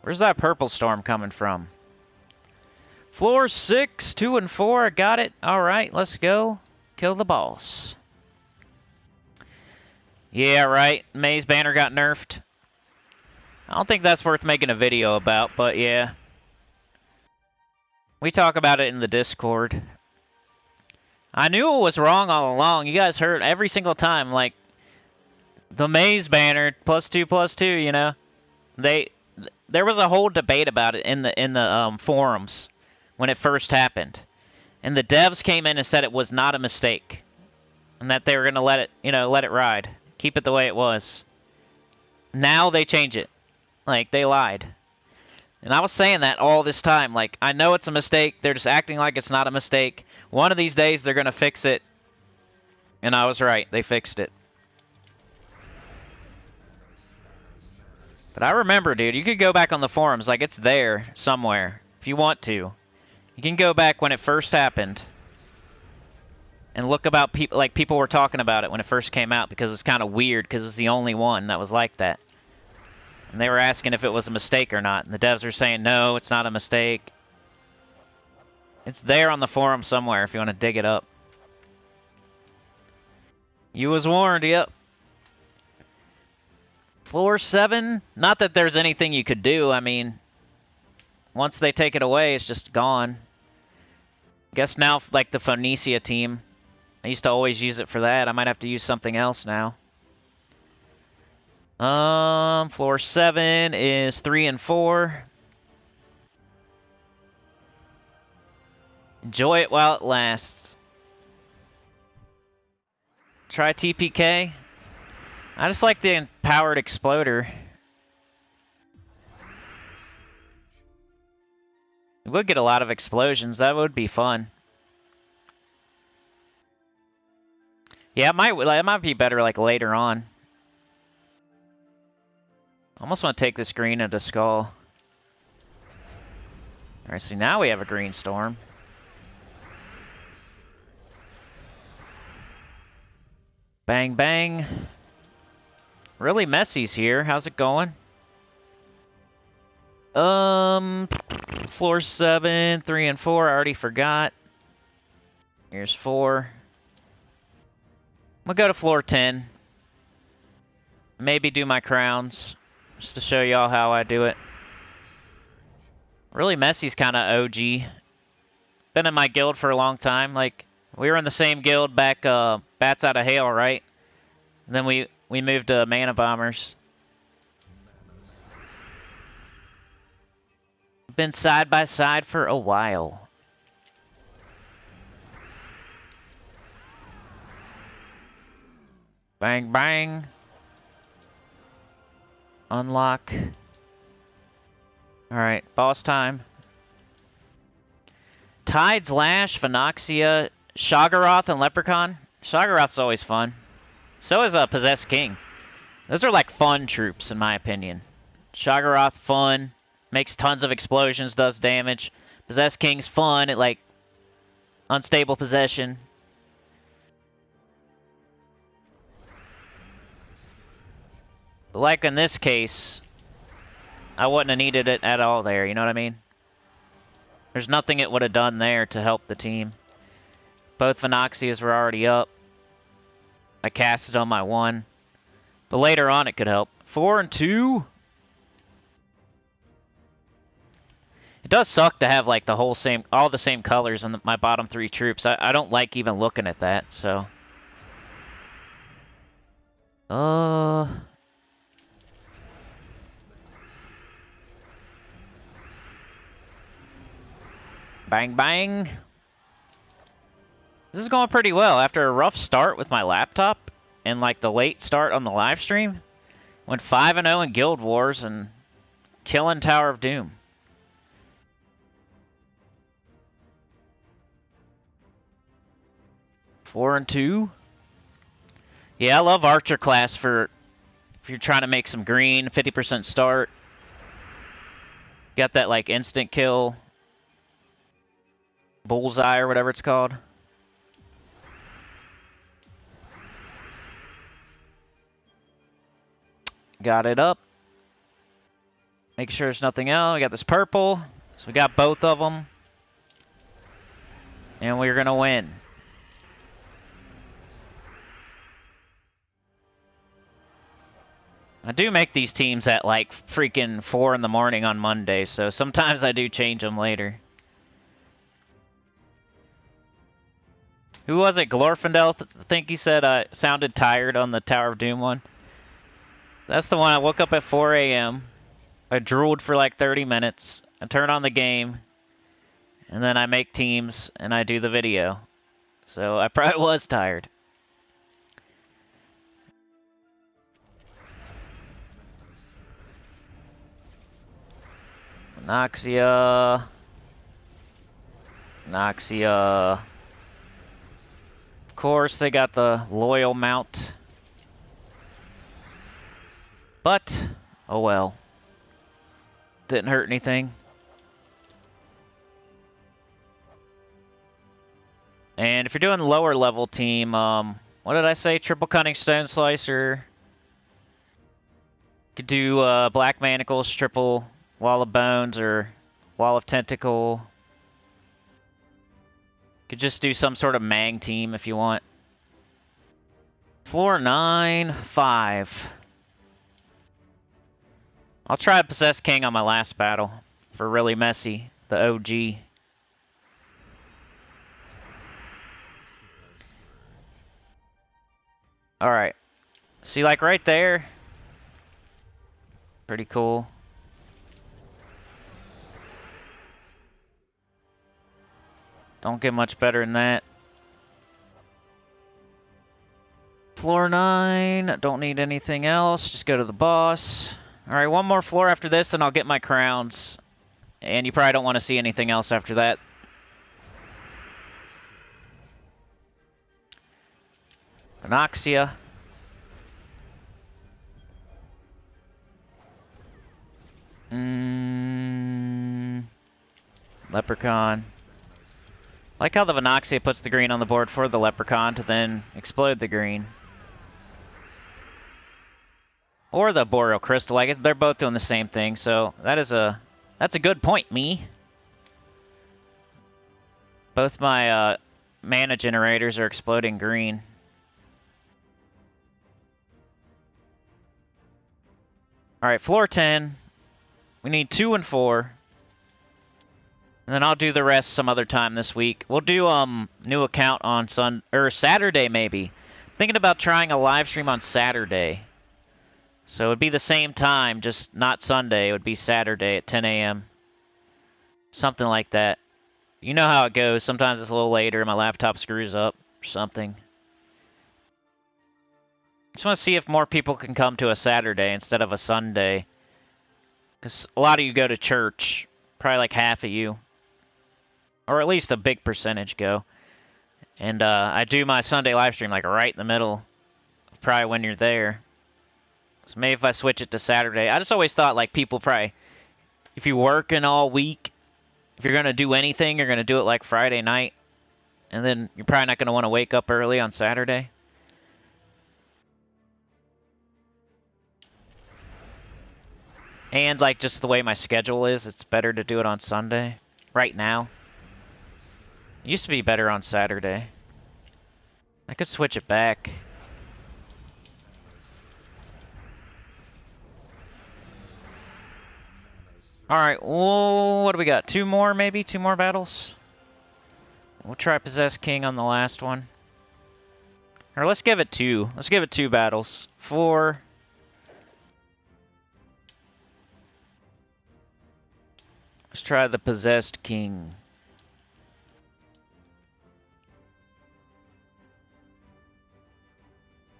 Where's that purple storm coming from? Floor 6, 2 and 4. Got it. Alright, let's go. Kill the boss. Yeah, right. Maze Banner got nerfed. I don't think that's worth making a video about, but yeah. We talk about it in the Discord. I knew it was wrong all along. You guys heard every single time, like, the Maze Banner, +2/+2, you know? There was a whole debate about it in the forums when it first happened. And the devs came in and said it was not a mistake. And that they were going to let it ride. Keep it the way it was. Now they change it. Like, they lied. And I was saying that all this time. Like, I know it's a mistake. They're just acting like it's not a mistake. One of these days, they're going to fix it. And I was right. They fixed it. But I remember, dude, you could go back on the forums. Like, it's there somewhere. If you want to. You can go back when it first happened. And look about people. Like, people were talking about it when it first came out. Because it's kind of weird. Because it was the only one that was like that. And they were asking if it was a mistake or not. And the devs were saying, no, it's not a mistake. It's there on the forum somewhere if you want to dig it up. You was warned, yep. Floor 7, not that there's anything you could do. I mean, once they take it away, it's just gone. Guess now, like the Phoenicia team, I used to always use it for that. I might have to use something else now. Floor 7 is 3 and 4. Enjoy it while it lasts. Try TPK. I just like the empowered exploder. We would get a lot of explosions. That would be fun. Yeah, it might be better like later on. Almost want to take this green into skull. Alright, so now we have a green storm. Bang, bang. Really messy's here. How's it going? Floor 7, 3 and 4. I already forgot. Here's 4. I'm gonna go to floor 10. Maybe do my crowns. Just to show y'all how I do it. Really messy's kind of OG. Been in my guild for a long time. Like, we were in the same guild back, Bats Out of Hail, right? And then we moved to Mana Bombers. Been side by side for a while. Bang, bang. Unlock. Alright, boss time. Tide's Lash, Phonoxia, Shoggoth, and Leprechaun. Shoggoth's always fun. So is Possessed King. Those are like fun troops, in my opinion. Shoggoth, fun. Makes tons of explosions, does damage. Possessed King's fun at like unstable possession. But like in this case, I wouldn't have needed it at all there, you know what I mean? There's nothing it would have done there to help the team. Both Phonoxias were already up. I casted on my 1. But later on it could help. 4 and 2. It does suck to have like the whole all the same colors in my bottom 3 troops. I don't like even looking at that, so. Bang, bang. This is going pretty well. After a rough start with my laptop and like the late start on the live stream, went 5-0 in Guild Wars and killing Tower of Doom. Four and 2. Yeah, I love Archer class for if you're trying to make some green, 50% start. Got that like instant kill. Bullseye or whatever it's called. Got it up. Make sure there's nothing else. We got this purple. So we got both of them. And we're going to win. I do make these teams at like freaking 4 in the morning on Monday, so sometimes I do change them later. Who was it? Glorfindel? I think he said I sounded tired on the Tower of Doom one. That's the one. I woke up at 4 a.m. I drooled for like 30 minutes. I turn on the game. And then I make teams and I do the video. So I probably was tired. Noxia. Noxia. Of course, they got the loyal mount. But, oh well. Didn't hurt anything. And if you're doing lower level team, what did I say? Triple Cunning Stone Slicer. Could do Black Manacles, triple Wall of Bones, or Wall of Tentacle. Could just do some sort of Mang team if you want. Floor 9, 5. I'll try Possessed King on my last battle for really messy, the OG. Alright. See, like right there? Pretty cool. Don't get much better than that. Floor 9. Don't need anything else. Just go to the boss. Alright, one more floor after this, then I'll get my crowns. And you probably don't want to see anything else after that. Anoxia. Leprechaun. Like how the Venoxia puts the green on the board for the Leprechaun to then explode the green. Or the Boreal Crystal. I guess they're both doing the same thing, so that's a good point, me. Both my mana generators are exploding green. Alright, floor 10. We need 2 and 4. And then I'll do the rest some other time this week. We'll do new account on Saturday maybe. Thinking about trying a live stream on Saturday. So it would be the same time, just not Sunday. It would be Saturday at 10 a.m. Something like that. You know how it goes. Sometimes it's a little later. My laptop screws up or something. Just want to see if more people can come to a Saturday instead of a Sunday. Because a lot of you go to church. Probably like half of you. Or at least a big percentage go. And I do my Sunday live stream like right in the middle of probably when you're there. So maybe if I switch it to Saturday. I just always thought like people probably, if you're working all week, if you're going to do anything, you're going to do it like Friday night. And then you're probably not going to want to wake up early on Saturday. And like just the way my schedule is, it's better to do it on Sunday. Right now. It used to be better on Saturday. I could switch it back. Alright, well, what do we got? 2 more, maybe? 2 more battles? We'll try Possessed King on the last one. Or let's give it 2. Let's give it 2 battles. 4. Let's try the Possessed King.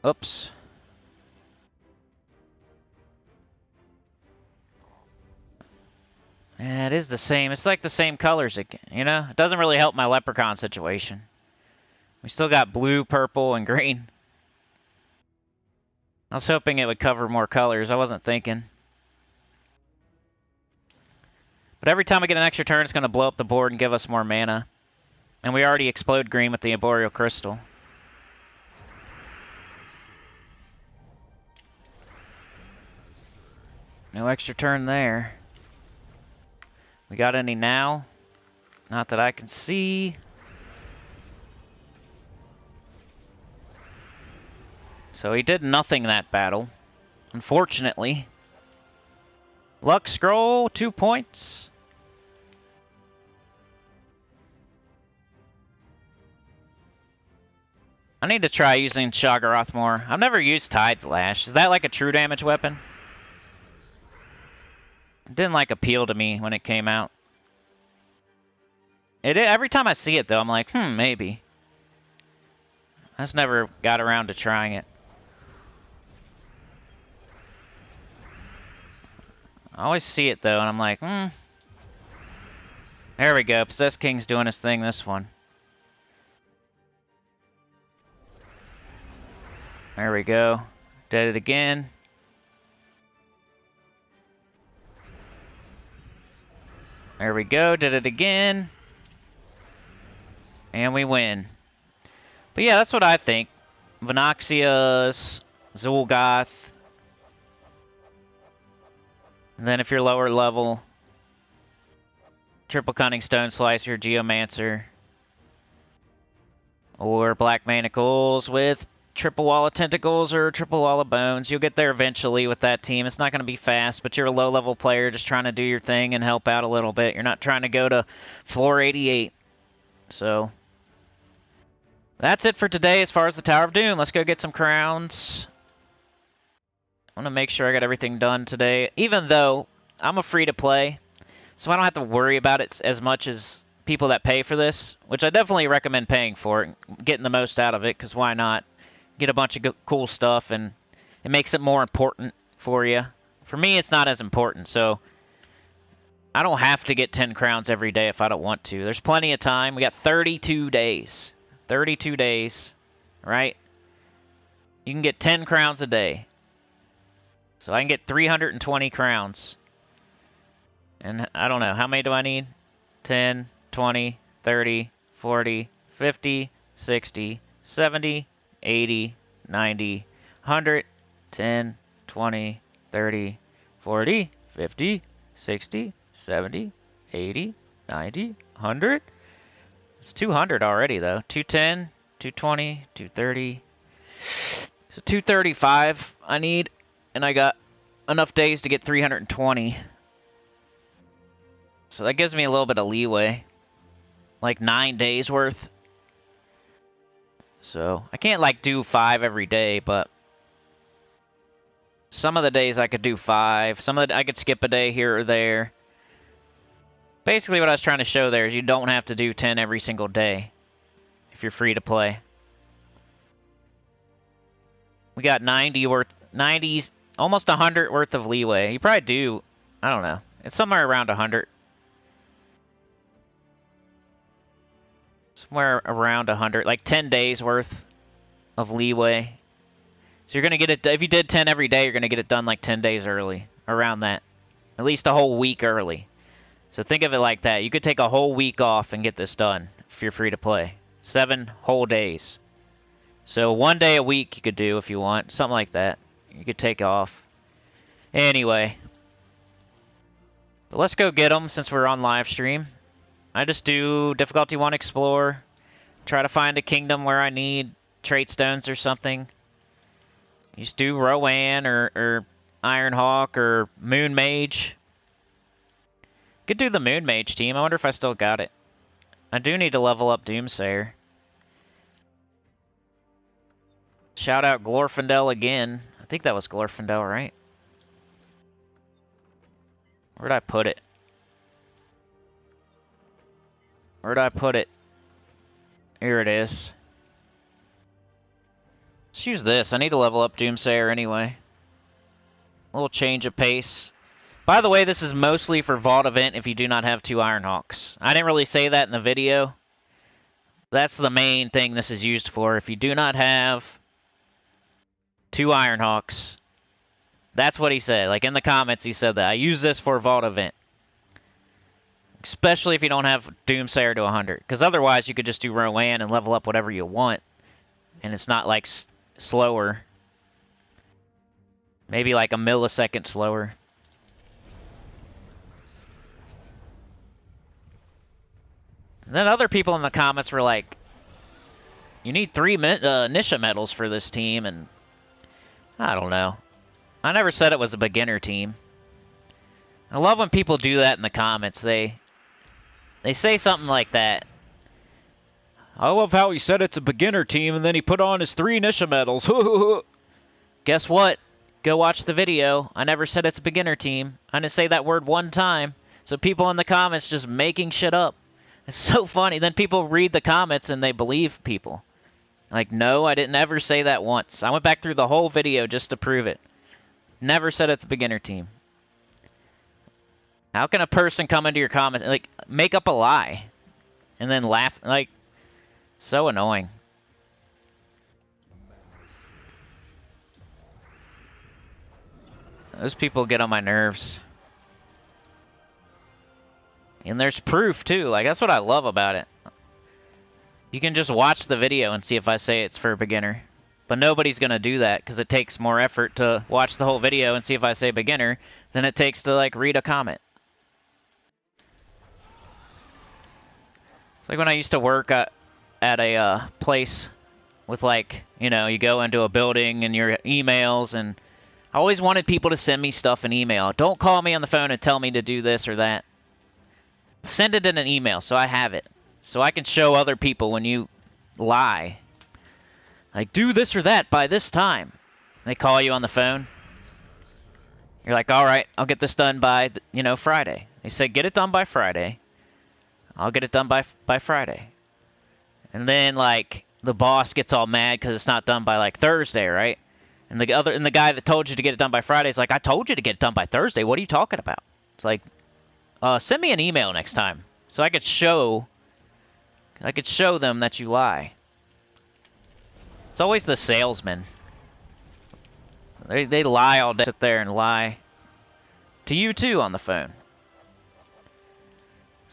Oops. Yeah, it is the same. It's like the same colors, you know? It doesn't really help my Leprechaun situation. We still got blue, purple, and green. I was hoping it would cover more colors. I wasn't thinking. But every time we get an extra turn, it's going to blow up the board and give us more mana. And we already explode green with the Boreal Crystal. No extra turn there. We got any now? Not that I can see. So he did nothing that battle, unfortunately. Luck scroll, 2 points. I need to try using Shoggoth more. I've never used Tide's Lash. Is that like a true damage weapon? It didn't like appeal to me when it came out. Every time I see it though, I'm like, maybe. I just never got around to trying it. I always see it though, and I'm like, There we go. Possessed King's doing his thing this one. There we go. Did it again. There we go, did it again. And we win. But yeah, that's what I think. Venoxias, Zul'Goth. And then if you're lower level, Triple Cunning Stone Slicer, Geomancer. Or Black Manacles with Triple Wall of Tentacles or Triple Wall of Bones. You'll get there eventually with that team. It's not going to be fast, but you're a low-level player just trying to do your thing and help out a little bit. You're not trying to go to floor 88. So, That's it for today as far as the Tower of Doom. Let's go get some crowns. I want to make sure I got everything done today, even though I'm a free-to-play, so I don't have to worry about it as much as people that pay for this, which I definitely recommend paying for it, getting the most out of it, because why not? Get a bunch of cool stuff, and it makes it more important for you. For me, it's not as important, so I don't have to get 10 crowns every day if I don't want to. There's plenty of time. We got 32 days. 32 days, right? You can get 10 crowns a day. So I can get 320 crowns. And I don't know, how many do I need? 10, 20, 30, 40, 50, 60, 70, 80, 90, 100, 10, 20, 30, 40, 50, 60, 70, 80, 90, 100. It's 200 already, though. 210, 220, 230. So 235 I need, and I got enough days to get 320. So that gives me a little bit of leeway. Like 9 days worth. So I can't, like, do 5 every day, but some of the days I could do 5. Some of the, I could skip a day here or there. Basically, what I was trying to show there is you don't have to do 10 every single day if you're free to play. We got 90s, almost 100 worth of leeway. You probably do, I don't know. It's somewhere around 100. Somewhere around 100, like 10 days worth of leeway. So you're going to get it, if you did 10 every day, you're going to get it done like 10 days early, around that. At least a whole week early. So think of it like that. You could take a whole week off and get this done if you're free to play. 7 whole days. So 1 day a week you could do if you want. Something like that. You could take off. Anyway. But let's go get them since we're on live stream. I just do difficulty 1 explore. Try to find a kingdom where I need trait stones or something. You just do Rowan or Ironhawk or Moon Mage. Could do the Moon Mage team. I wonder if I still got it. I do need to level up Doomsayer. Shout out Glorfindel again. I think that was Glorfindel, right? Where'd I put it? Where'd I put it? Here it is. Let's use this. I need to level up Doomsayer anyway. A little change of pace. By the way, this is mostly for Vault event if you do not have 2 Ironhawks. I didn't really say that in the video. That's the main thing this is used for. If you do not have 2 Ironhawks, that's what he said. Like in the comments, he said that. I use this for Vault event. Especially if you don't have Doomsayer to 100. Because otherwise, you could just do Rowan and level up whatever you want. And it's not like slower. Maybe like a millisecond slower. And then other people in the comments were like, you need 3 Nisha medals for this team, and I don't know. I never said it was a beginner team. I love when people do that in the comments. They say something like that. I love how he said it's a beginner team, and then he put on his 3 Nisha medals. Guess what? Go watch the video. I never said it's a beginner team. I didn't say that word 1 time. So people in the comments just making shit up. It's so funny. Then people read the comments and they believe people. Like, no, I didn't ever say that once. I went back through the whole video just to prove it. Never said it's a beginner team. How can a person come into your comments and, like, make up a lie and then laugh? Like, so annoying. Those people get on my nerves. And there's proof, too. Like, that's what I love about it. You can just watch the video and see if I say it's for a beginner. But nobody's going to do that, because it takes more effort to watch the whole video and see if I say beginner than it takes to, like, read a comment. It's like when I used to work at a place with, like, you know, you go into a building and your emails, and I always wanted people to send me stuff in email. Don't call me on the phone and tell me to do this or that. Send it in an email so I have it. So I can show other people when you lie Like, do this or that by this time. They call you on the phone. You're like, all right, I'll get this done by, Friday. They say, get it done by Friday. I'll get it done by Friday. And then, like, the boss gets all mad because it's not done by, like, Thursday, right? And the guy that told you to get it done by Friday is like, I told you to get it done by Thursday. What are you talking about? It's like, send me an email next time so I could show them that you lie. It's always the salesman. They lie all day, sit there and lie to you too on the phone.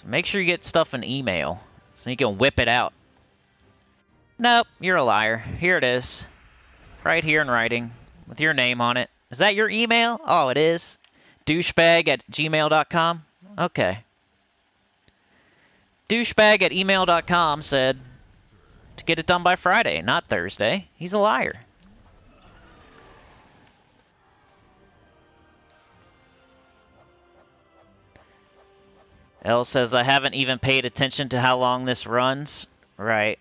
So make sure you get stuff in email so you can whip it out. Nope, you're a liar. Here it is. Right here in writing with your name on it. Is that your email? Oh, it is. Douchebag@gmail.com? Okay. Douchebag@email.com said to get it done by Friday, not Thursday. He's a liar. L says, I haven't even paid attention to how long this runs. Right.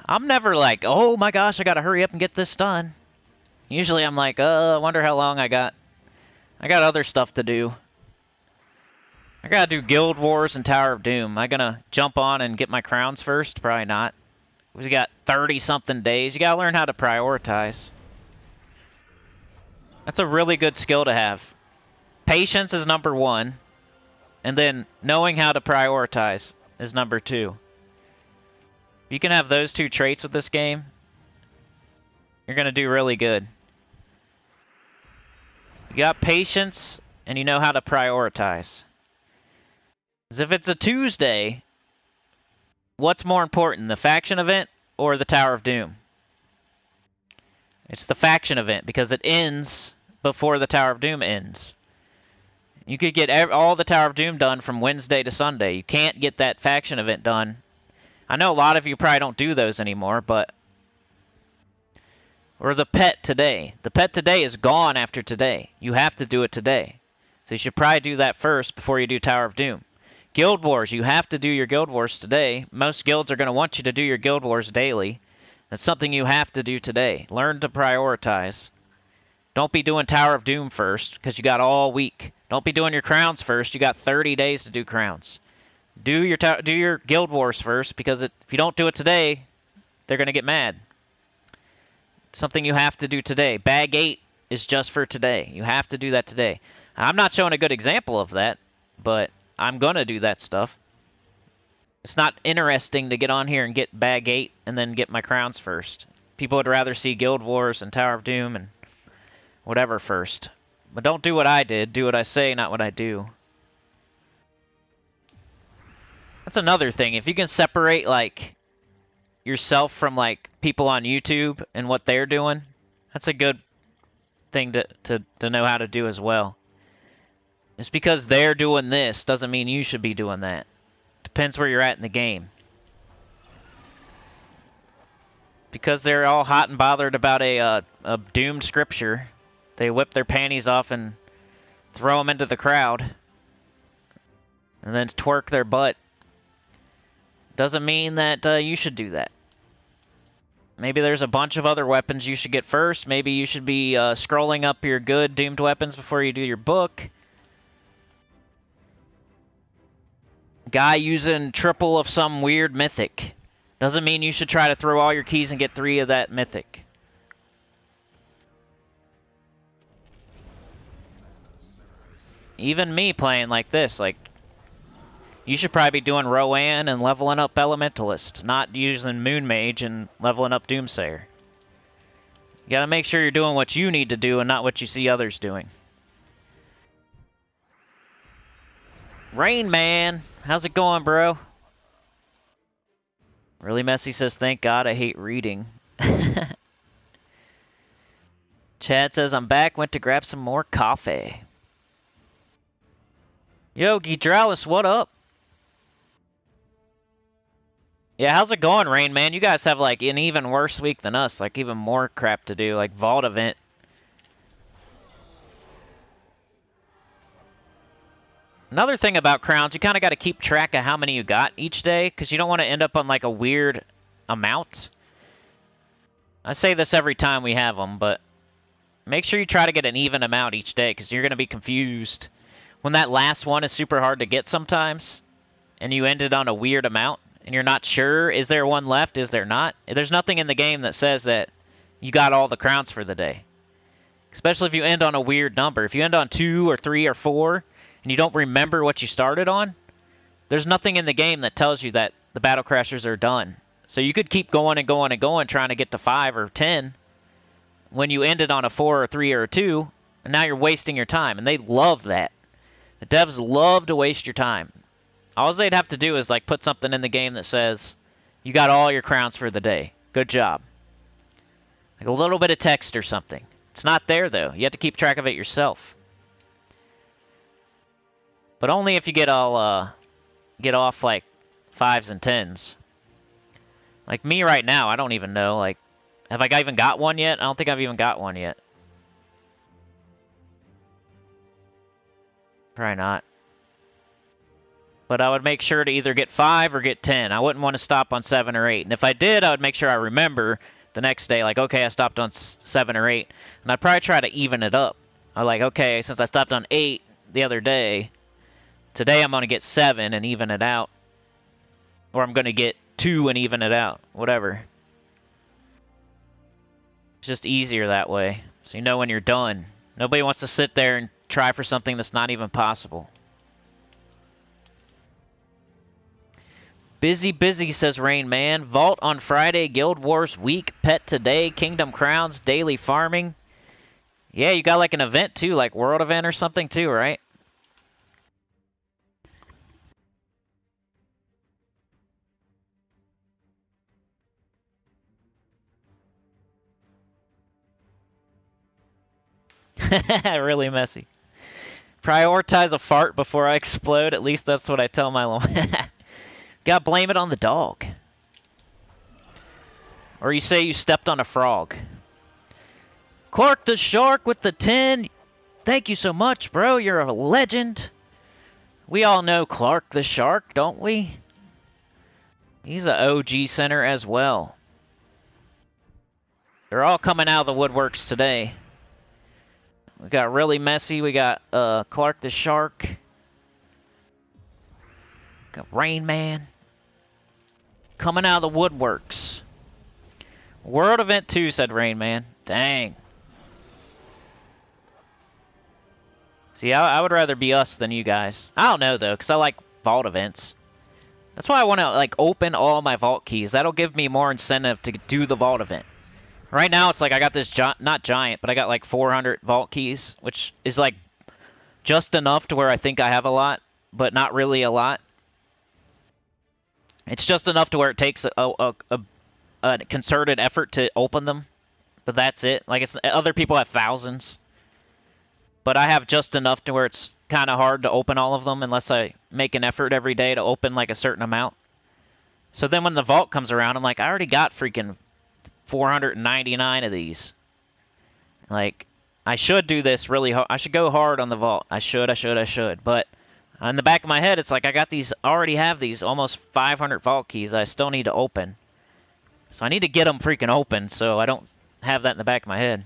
I'm never like, oh my gosh, I gotta hurry up and get this done. Usually I'm like, I wonder how long I got. I got other stuff to do. I gotta do Guild Wars and Tower of Doom. Am I gonna jump on and get my crowns first? Probably not. We got 30-something days. You gotta learn how to prioritize. That's a really good skill to have. Patience is number 1. And then knowing how to prioritize is number 2. If you can have those 2 traits with this game, you're going to do really good. You got patience, and you know how to prioritize. Because if it's a Tuesday, what's more important, the faction event or the Tower of Doom? It's the faction event, because it ends before the Tower of Doom ends. You could get all the Tower of Doom done from Wednesday to Sunday. You can't get that faction event done. I know a lot of you probably don't do those anymore, but... Or the pet today. The pet today is gone after today. You have to do it today. So you should probably do that first before you do Tower of Doom. Guild Wars, you have to do your Guild Wars today. Most guilds are going to want you to do your Guild Wars daily. That's something you have to do today. Learn to prioritize. Don't be doing Tower of Doom first, because you got all week. Don't be doing your crowns first. You got 30 days to do crowns. Do your Guild Wars first, because if you don't do it today, they're going to get mad. It's something you have to do today. Bag 8 is just for today. You have to do that today. I'm not showing a good example of that, but I'm going to do that stuff. It's not interesting to get on here and get Bag 8 and then get my crowns first. People would rather see Guild Wars and Tower of Doom and whatever first. But don't do what I did. Do what I say, not what I do. That's another thing. If you can separate, like, yourself from, like, people on YouTube and what they're doing, that's a good thing to know how to do as well. Just because they're doing this doesn't mean you should be doing that. Depends where you're at in the game. Because they're all hot and bothered about a doomed scripture, they whip their panties off and throw them into the crowd. And then twerk their butt. Doesn't mean that you should do that. Maybe there's a bunch of other weapons you should get first. Maybe you should be scrolling up your good doomed weapons before you do your book. Guy using triple of some weird mythic. Doesn't mean you should try to throw all your keys and get 3 of that mythic. Even me playing like this, like, you should probably be doing Rowan and leveling up Elementalist, not using Moon Mage and leveling up Doomsayer. You gotta make sure you're doing what you need to do and not what you see others doing. Rain Man, how's it going, bro? Really Messy says, thank God I hate reading. Chad says, I'm back, went to grab some more coffee. Yo, Gidralis, what up? Yeah, how's it going, Rain Man? You guys have, like, an even worse week than us. Like, even more crap to do. Like, Vault event. Another thing about crowns, you kind of got to keep track of how many you got each day, because you don't want to end up on, like, a weird amount. I say this every time we have them, but make sure you try to get an even amount each day, because you're going to be confused. When that last one is super hard to get sometimes, and you ended on a weird amount, and you're not sure, is there one left, is there not? There's nothing in the game that says that you got all the crowns for the day. Especially if you end on a weird number. If you end on 2 or 3 or 4, and you don't remember what you started on, there's nothing in the game that tells you that the Battle Crashers are done. So you could keep going and going and going, trying to get to 5 or 10, when you ended on a 4 or 3 or a 2, and now you're wasting your time. And they love that. The devs love to waste your time. All they'd have to do is like put something in the game that says, you got all your crowns for the day. Good job. Like a little bit of text or something. It's not there, though. You have to keep track of it yourself. But only if you get off like 5s and 10s. Like me right now, I don't even know. Like, have I even got one yet? I don't think I've even got one yet. Probably not. But I would make sure to either get 5 or get 10. I wouldn't want to stop on 7 or 8. And if I did, I would make sure I remember the next day, like, okay, I stopped on 7 or 8. And I'd probably try to even it up. I'm like, okay, since I stopped on 8 the other day, today I'm going to get 7 and even it out. Or I'm going to get 2 and even it out. Whatever. It's just easier that way. So you know when you're done. Nobody wants to sit there and try for something that's not even possible. Busy, says Rain Man. Vault on Friday, Guild Wars week, pet today, Kingdom Crowns, daily farming. Yeah, you got like an event too, like world event or something too, right? Really messy. Prioritize a fart before I explode. At least that's what I tell my little... Gotta blame it on the dog. Or you say you stepped on a frog. Clark the Shark with the 10. Thank you so much, bro. You're a legend. We all know Clark the Shark, don't we? He's an OG center as well. They're all coming out of the woodworks today. We got Really Messy. We got Clark the Shark. Got Rain Man. Coming out of the woodworks. World Event 2, said Rain Man. Dang. See, I would rather be us than you guys. I don't know, though, because I like vault events. That's why I want to, like, open all my vault keys. That'll give me more incentive to do the vault event. Right now, it's like I got this, not giant, but I got, like, 400 vault keys, which is, like, just enough to where I think I have a lot, but not really a lot. It's just enough to where it takes a concerted effort to open them, but that's it. Like, other people have thousands. But I have just enough to where it's kind of hard to open all of them unless I make an effort every day to open like a certain amount. So then when the vault comes around, I'm like, I already got freaking 499 of these. Like, I should do this really hard. I should go hard on the vault. I should. But in the back of my head, it's like I got these, already have these almost 500 vault keys I still need to open. So I need to get them freaking open so I don't have that in the back of my head.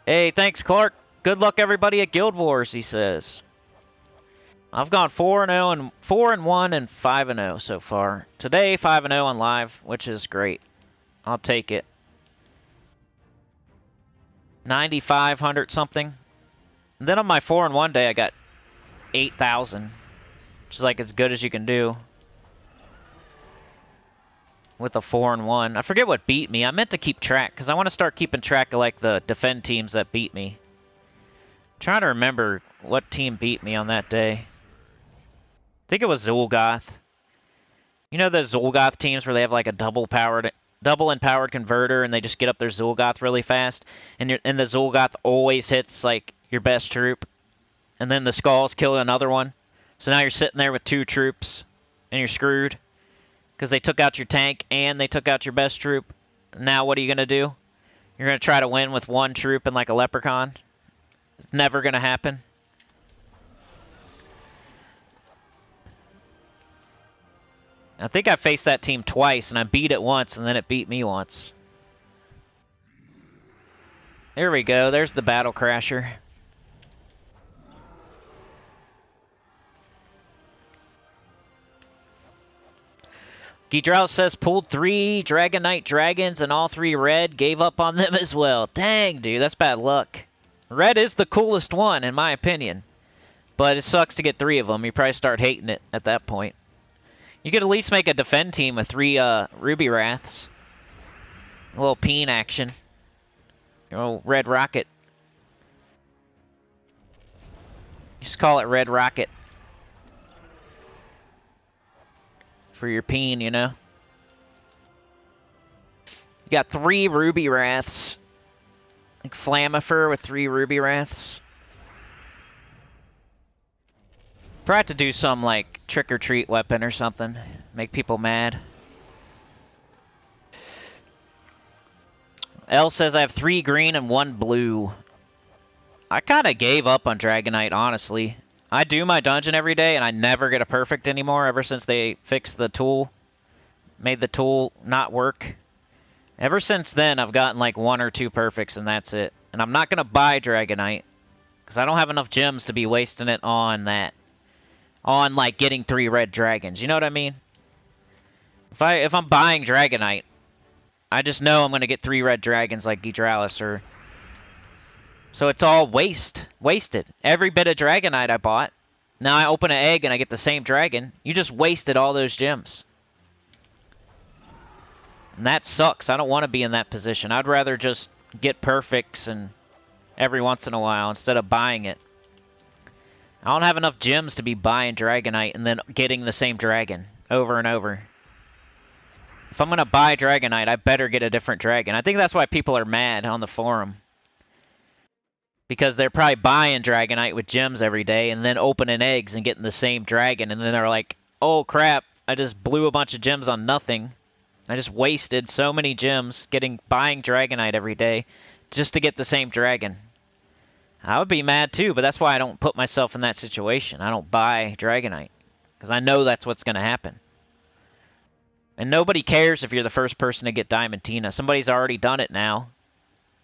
Hey, thanks, Clark. Good luck, everybody, at Guild Wars, he says. I've gone 4-0 and 4-1 and 5-0 so far. Today, 5-0 on live, which is great. I'll take it. 9,500 something. And then on my 4-1 day, I got 8,000, which is like as good as you can do with a 4-1. I forget what beat me. I meant to keep track, because I want to start keeping track of, like, the defend teams that beat me. I'm trying to remember what team beat me on that day. I think it was Zul'Goth. You know the Zul'Goth teams where they have, like, a double empowered converter, and they just get up their Zul'Goth really fast, and the Zul'Goth always hits, like, your best troop, and then the Skulls kill another one. So now you're sitting there with 2 troops, and you're screwed. Because they took out your tank and they took out your best troop. Now what are you going to do? You're going to try to win with 1 troop and like a leprechaun? It's never going to happen. I think I faced that team twice, and I beat it once, and then it beat me once. There we go. There's the Battle Crasher. Geedraus says, pulled 3 Dragon Knight dragons, and all 3 red, gave up on them as well. Dang, dude, that's bad luck. Red is the coolest one, in my opinion. But it sucks to get 3 of them. You probably start hating it at that point. You could at least make a defend team with 3 Ruby Wraths. A little peen action. Oh, Red Rocket. Just call it Red Rocket. For your peen, you know? You got 3 Ruby Wraths. Like Flamifer with 3 Ruby Wraths. Probably have to do some, like, trick-or-treat weapon or something. Make people mad. L says I have 3 green and 1 blue. I kind of gave up on Dragonite, honestly. I do my dungeon every day, and I never get a perfect anymore ever since they fixed the tool. Made the tool not work. Ever since then, I've gotten like 1 or 2 perfects, and that's it. And I'm not going to buy Dragonite, because I don't have enough gems to be wasting it on that. On, like, getting 3 red dragons. You know what I mean? If I'm buying Dragonite, I just know I'm going to get 3 red dragons like Geedralis or... So it's all wasted. Every bit of Dragonite I bought, now I open an egg and I get the same dragon. You just wasted all those gems. And that sucks. I don't want to be in that position. I'd rather just get perfects and every once in a while instead of buying it. I don't have enough gems to be buying Dragonite and then getting the same dragon over and over. If I'm going to buy Dragonite, I better get a different dragon. I think that's why people are mad on the forum. Because they're probably buying Dragonite with gems every day and then opening eggs and getting the same dragon. And then they're like, oh crap, I just blew a bunch of gems on nothing. I just wasted so many gems buying Dragonite every day just to get the same dragon. I would be mad too, but that's why I don't put myself in that situation. I don't buy Dragonite. Because I know that's what's going to happen. And nobody cares if you're the first person to get Diamantina. Somebody's already done it now.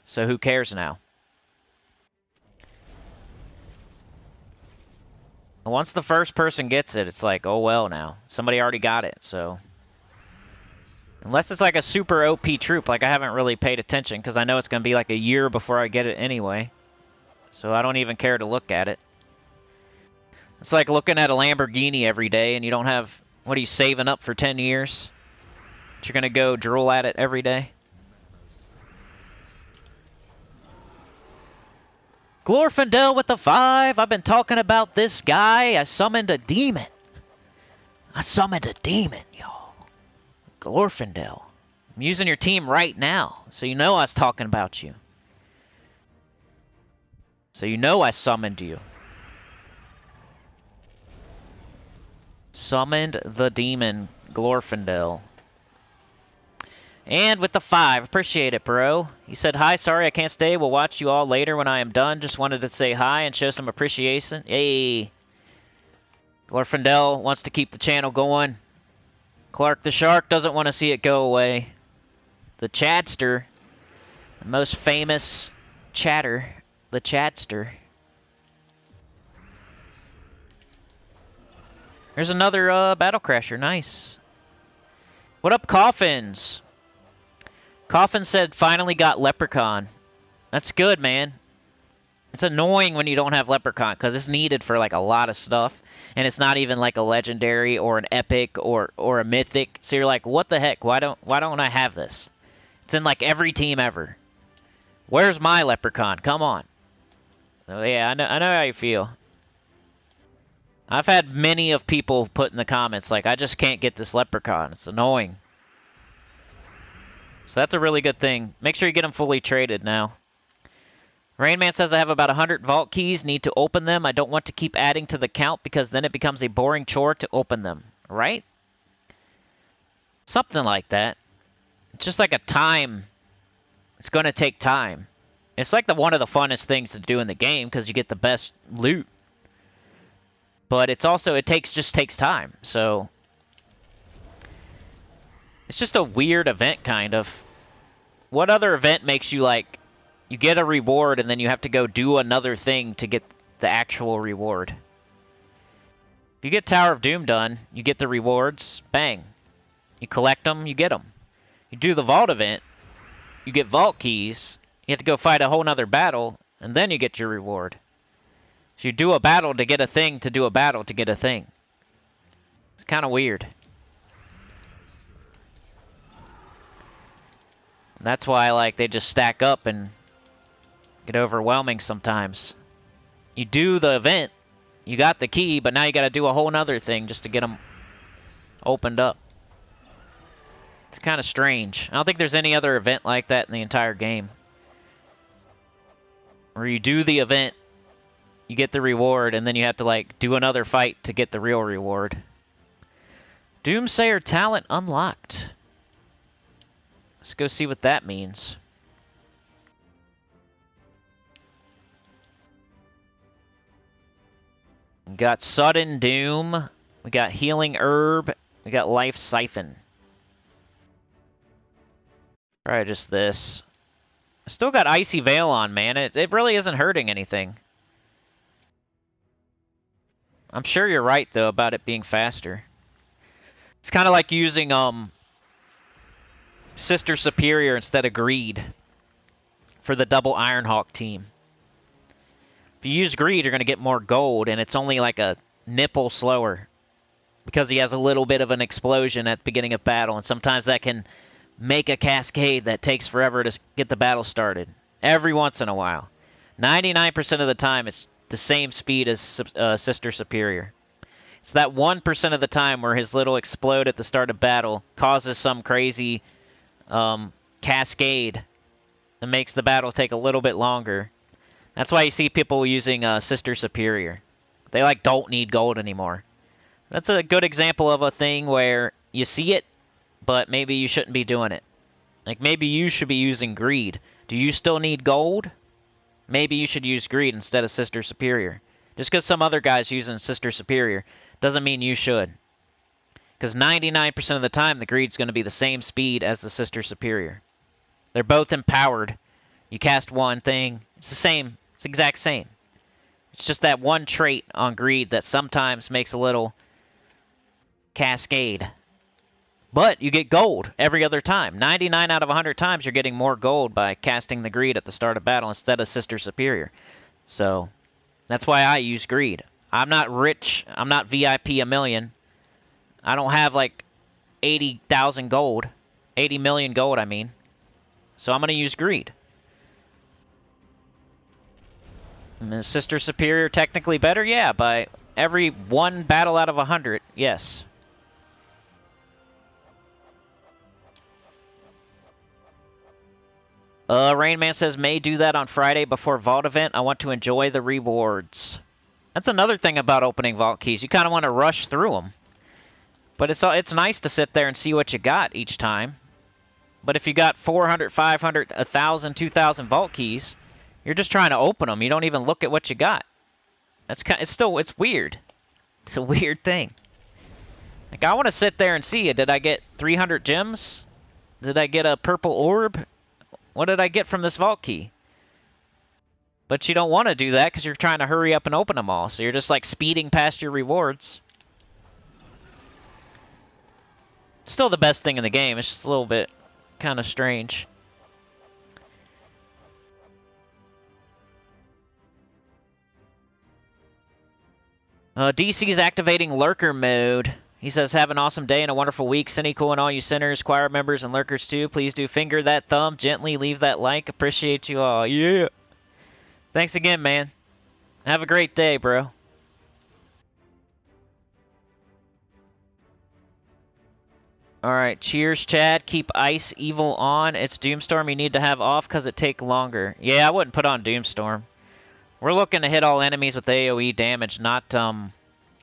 So who cares now? Once the first person gets it, it's like, oh well now. Somebody already got it, so... Unless it's like a super OP troop, like I haven't really paid attention, because I know it's going to be like a year before I get it anyway. So I don't even care to look at it. It's like looking at a Lamborghini every day, and you don't have... What are you, saving up for 10 years? But you're going to go drool at it every day? Glorfindel with the 5. I've been talking about this guy. I summoned a demon. Y'all. Glorfindel. I'm using your team right now, so you know I was talking about you. So you know I summoned you. Summoned the demon, Glorfindel. And with the 5. Appreciate it, bro. He said, hi, sorry I can't stay. We'll watch you all later when I am done. Just wanted to say hi and show some appreciation. Hey. Glorfindel wants to keep the channel going. Clark the Shark doesn't want to see it go away. The Chatster. The most famous chatter. The Chatster. There's another Battle Crasher. Nice. What up, Coffins? Coffin said, finally got Leprechaun. That's good, man. It's annoying when you don't have Leprechaun, because it's needed for, like, a lot of stuff. And it's not even, like, a legendary or an epic or a mythic. So you're like, what the heck? Why don't I have this? It's in, like, every team ever. Where's my Leprechaun? Come on. So, yeah, I know how you feel. I've had many of people put in the comments, like, I just can't get this Leprechaun. It's annoying. So that's a really good thing. Make sure you get them fully traded now. Rainman says, I have about 100 vault keys. Need to open them. I don't want to keep adding to the count because then it becomes a boring chore to open them. Right? Something like that. It's just like a time. It's going to take time. It's like one of the funnest things to do in the game because you get the best loot. But it's also, just takes time. So It's just a weird event, kind of. What other event makes you, like, you get a reward and then you have to go do another thing to get the actual reward? If you get Tower of Doom done, you get the rewards, bang. You collect them, you get them. You do the Vault event, you get Vault keys, you have to go fight a whole nother battle, and then you get your reward. So you do a battle to get a thing to do a battle to get a thing. It's kind of weird. And that's why, like, they just stack up and get overwhelming sometimes. You do the event, you got the key, but now you got to do a whole nother thing just to get them opened up. It's kind of strange. I don't think there's any other event like that in the entire game. Where you do the event, you get the reward, and then you have to, like, do another fight to get the real reward. Doomsayer talent unlocked. Let's go see what that means. We got Sudden Doom. We got Healing Herb. We got Life Siphon. Probably just this. I still got Icy Veil on, man. It really isn't hurting anything. I'm sure you're right, though, about it being faster. It's kind of like using Sister Superior instead of Greed for the double Ironhawk team. If you use Greed, you're going to get more gold, and it's only like a nipple slower because he has a little bit of an explosion at the beginning of battle, and sometimes that can make a cascade that takes forever to get the battle started. Every once in a while. 99% of the time, it's the same speed as Sister Superior. It's that 1% of the time where his little explode at the start of battle causes some crazy cascade that makes the battle take a little bit longer. That's why you see people using Sister Superior. They like don't need gold anymore. That's a good example of a thing where you see it, but maybe you shouldn't be doing it. Like maybe you should be using Greed. Do you still need gold? Maybe you should use Greed instead of Sister Superior. Just because some other guy's using Sister Superior doesn't mean you should. Because 99% of the time, the Greed's going to be the same speed as the Sister Superior. They're both empowered. You cast one thing, it's the same. It's the exact same. It's just that one trait on Greed that sometimes makes a little cascade. But you get gold every other time. 99 out of 100 times you're getting more gold by casting the Greed at the start of battle instead of Sister Superior. So, that's why I use Greed. I'm not rich. I'm not VIP a million. I don't have like 80,000 gold. 80 million gold, I mean. So I'm going to use Greed. And is Sister Superior technically better? Yeah, by every one battle out of 100, yes. Rainman says, may do that on Friday before Vault event. I want to enjoy the rewards. That's another thing about opening Vault keys. You kind of want to rush through them. But it's nice to sit there and see what you got each time. But if you got 400, 500, 1,000, 2,000 Vault keys, you're just trying to open them. You don't even look at what you got. It's weird. It's a weird thing. Like, I want to sit there and see, did I get 300 gems? Did I get a purple orb? What did I get from this Vault key? But you don't want to do that because you're trying to hurry up and open them all. So you're just like speeding past your rewards. Still the best thing in the game. It's just a little bit kind of strange. DC's activating Lurker mode. He says, have an awesome day and a wonderful week. Sinnycool and all you sinners, choir members, and lurkers too. Please do finger that thumb. Gently leave that like. Appreciate you all. Yeah. Thanks again, man. Have a great day, bro. Alright, cheers, Chad. Keep Ice Evil on. It's Doomstorm you need to have off because it take longer. Yeah, I wouldn't put on Doomstorm. We're looking to hit all enemies with AoE damage, not,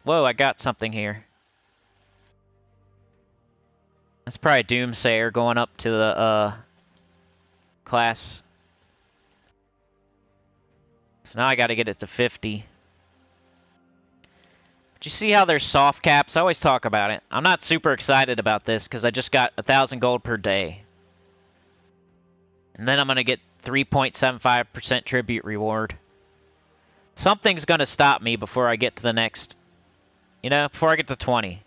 Whoa, I got something here. That's probably Doomsayer going up to the, class. So now I gotta get it to 50. you see how there's soft caps? I always talk about it. I'm not super excited about this because I just got 1,000 gold per day. And then I'm going to get 3.75% tribute reward. Something's going to stop me before I get to the next, you know, before I get to 20.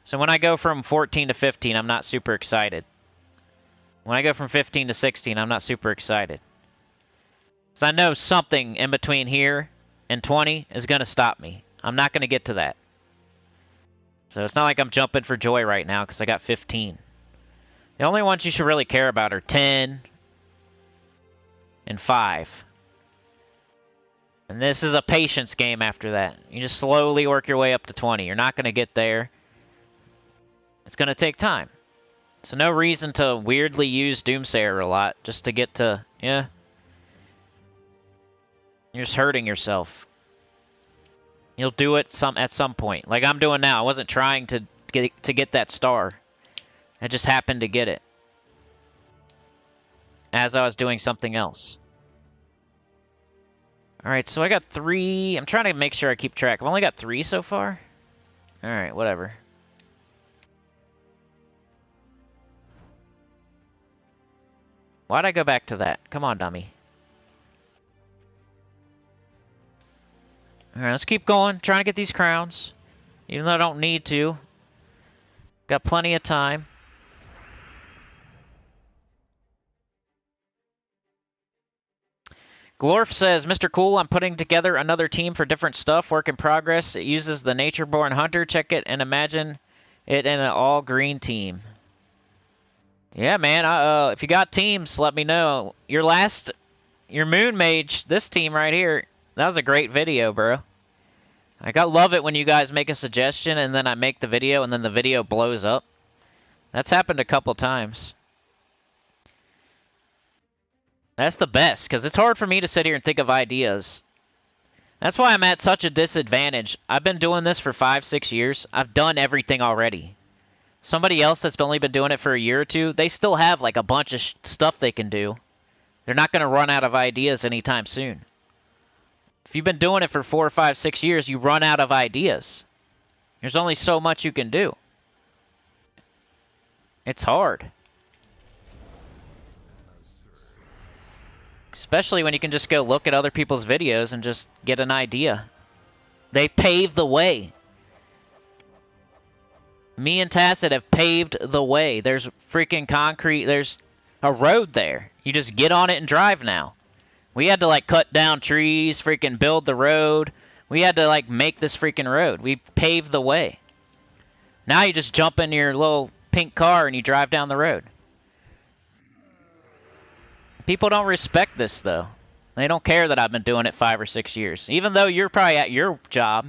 So when I go from 14 to 15, I'm not super excited. When I go from 15 to 16, I'm not super excited. So I know something in between here and 20 is going to stop me. I'm not going to get to that. So it's not like I'm jumping for joy right now because I got 15. The only ones you should really care about are 10 and 5. And this is a patience game after that. You just slowly work your way up to 20. You're not going to get there. It's going to take time. So no reason to weirdly use Doomsayer a lot just to get to, yeah. You're just hurting yourself. You'll do it at some point. Like I'm doing now. I wasn't trying to get that star. I just happened to get it. As I was doing something else. Alright, so I got 3. I'm trying to make sure I keep track. I've only got 3 so far. Alright, whatever. Why'd I go back to that? Come on, dummy. Alright, let's keep going. Trying to get these crowns. Even though I don't need to. Got plenty of time. Glorf says, Mr. Cool, I'm putting together another team for different stuff. Work in progress. It uses the Natureborn Hunter. Check it and imagine it in an all-green team. Yeah, man. If you got teams, let me know. Your Moon Mage, this team right here, that was a great video, bro. Like, I love it when you guys make a suggestion and then I make the video and then the video blows up. That's happened a couple times. That's the best, because it's hard for me to sit here and think of ideas. That's why I'm at such a disadvantage. I've been doing this for 5-6 years. I've done everything already. Somebody else that's only been doing it for a year or two, they still have like a bunch of stuff they can do. They're not going to run out of ideas anytime soon. If you've been doing it for 4, 5, 6 years, you run out of ideas. There's only so much you can do. It's hard. Especially when you can just go look at other people's videos and just get an idea. They paved the way. Me and Tacet have paved the way. There's freaking concrete. There's a road there. You just get on it and drive now. We had to like cut down trees, freaking build the road. We had to like make this freaking road. We paved the way. Now you just jump in your little pink car and you drive down the road. People don't respect this, though. They don't care that I've been doing it 5 or 6 years. Even though you're probably at your job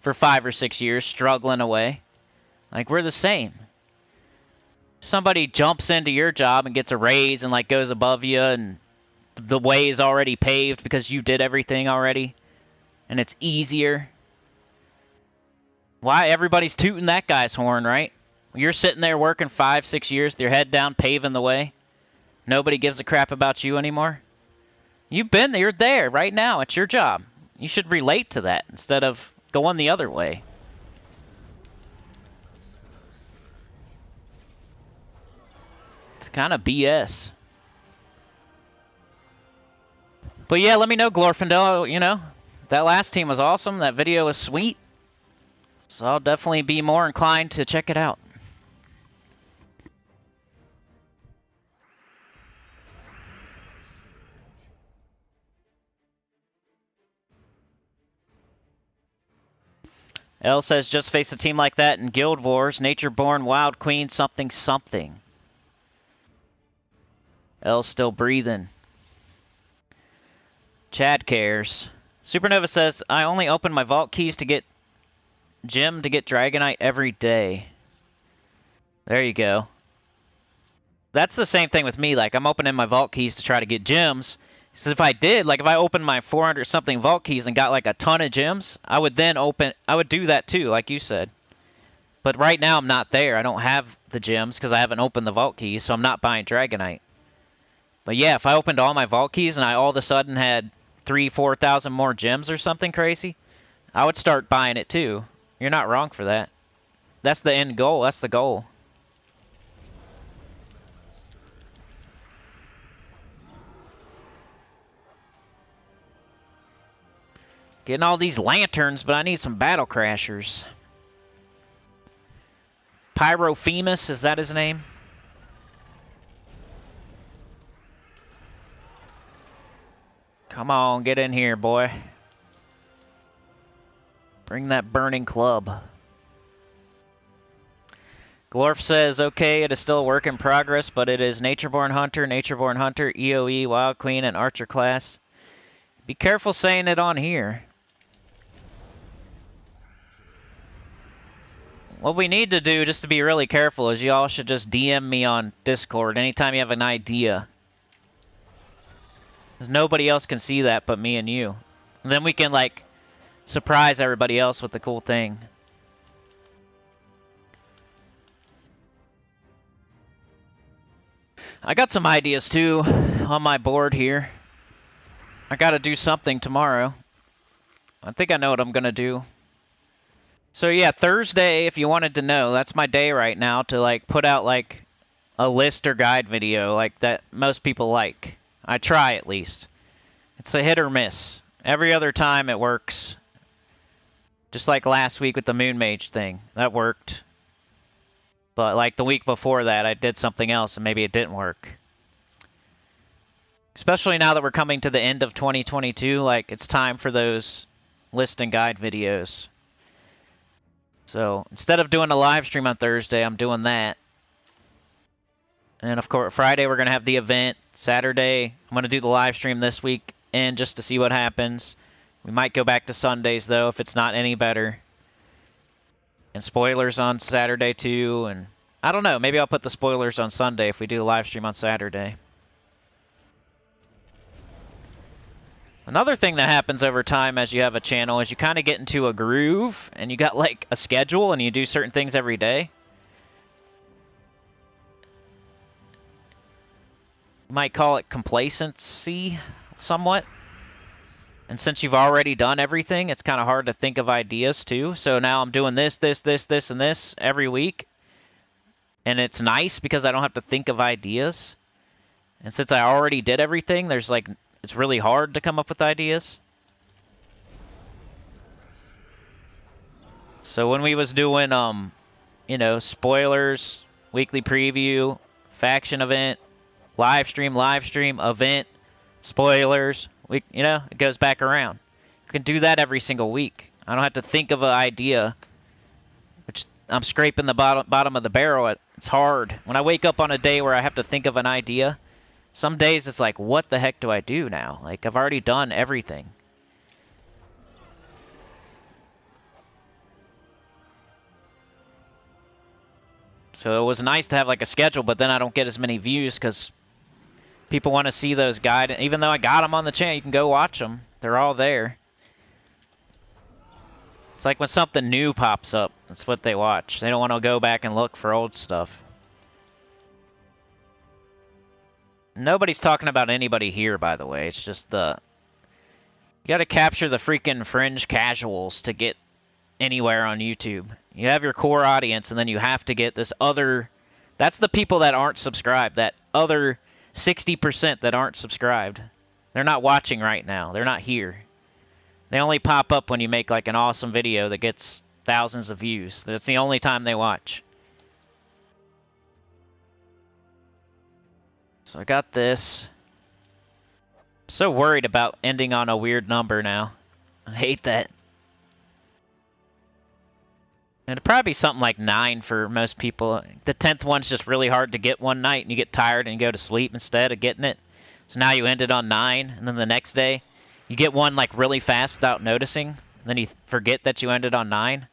for 5 or 6 years, struggling away. Like, we're the same. Somebody jumps into your job and gets a raise and, like, goes above you and the way is already paved because you did everything already. And it's easier. Why? Everybody's tooting that guy's horn, right? You're sitting there working 5, 6 years with your head down, paving the way. Nobody gives a crap about you anymore. You've been there, you're there right now. It's your job. You should relate to that instead of going the other way. It's kind of BS. But yeah, let me know, Glorfindel. You know, that last team was awesome. That video was sweet. So I'll definitely be more inclined to check it out. L says, just face a team like that in Guild Wars. Natureborn, Wild Queen, something, something. L's still breathing. Chad cares. Supernova says, I only open my vault keys to get Gem to get Dragonite every day. There you go. That's the same thing with me. Like, I'm opening my vault keys to try to get gems. So if I did, like if I opened my 400 something vault keys and got like a ton of gems, I would do that too, like you said. But right now I'm not there. I don't have the gems because I haven't opened the vault keys, so I'm not buying Dragonite. But yeah, if I opened all my vault keys and I all of a sudden had 3,000 to 4,000 more gems or something crazy, I would start buying it too. You're not wrong for that. That's the end goal. That's the goal. Getting all these lanterns, but I need some battle crashers. Pyrofemus, is that his name? Come on, get in here, boy. Bring that burning club. Glorf says, okay, it is still a work in progress, but it is Natureborn Hunter, EOE, Wild Queen, and Archer class. Be careful saying it on here. What we need to do, just to be really careful, is you all should just DM me on Discord anytime you have an idea. Because nobody else can see that but me and you. And then we can, like, surprise everybody else with the cool thing. I got some ideas, too, on my board here. I gotta do something tomorrow. I think I know what I'm gonna do. So yeah, Thursday, if you wanted to know, that's my day right now to like put out like a list or guide video like that most people like. I try at least. It's a hit or miss. Every other time it works. Just like last week with the Moon Mage thing. That worked. But like the week before that, I did something else and maybe it didn't work. Especially now that we're coming to the end of 2022, like it's time for those list and guide videos. So instead of doing a live stream on Thursday, I'm doing that. And of course, Friday we're going to have the event. Saturday, I'm going to do the live stream this week and just to see what happens. We might go back to Sundays, though, if it's not any better. And spoilers on Saturday, too. And I don't know. Maybe I'll put the spoilers on Sunday if we do the live stream on Saturday. Another thing that happens over time as you have a channel is you kind of get into a groove and you got like a schedule and you do certain things every day. You might call it complacency somewhat. And since you've already done everything, it's kind of hard to think of ideas too. So now I'm doing this, and this every week. And it's nice because I don't have to think of ideas. And since I already did everything, there's like... it's really hard to come up with ideas. So when we was doing, you know, spoilers, weekly preview, faction event, live stream, event, spoilers, you know, it goes back around. You can do that every single week. I don't have to think of an idea, which I'm scraping the bottom of the barrel at. It's hard. When I wake up on a day where I have to think of an idea, some days it's like, what the heck do I do now? Like, I've already done everything. So it was nice to have like a schedule, but then I don't get as many views because people want to see those guides. Even though I got them on the channel, you can go watch them. They're all there. It's like when something new pops up, that's what they watch. They don't want to go back and look for old stuff. Nobody's talking about anybody here, by the way. It's just the... you gotta capture the freaking fringe casuals to get anywhere on YouTube. You have your core audience, and then you have to get this other... that's the people that aren't subscribed. That other 60% that aren't subscribed. They're not watching right now. They're not here. They only pop up when you make like an awesome video that gets thousands of views. That's the only time they watch. So I got this. I'm so worried about ending on a weird number now. I hate that. And it'd probably be something like 9 for most people. The 10th one's just really hard to get one night, and you get tired and you go to sleep instead of getting it. So now you ended on 9, and then the next day, you get one like really fast without noticing, and then you forget that you ended on 9.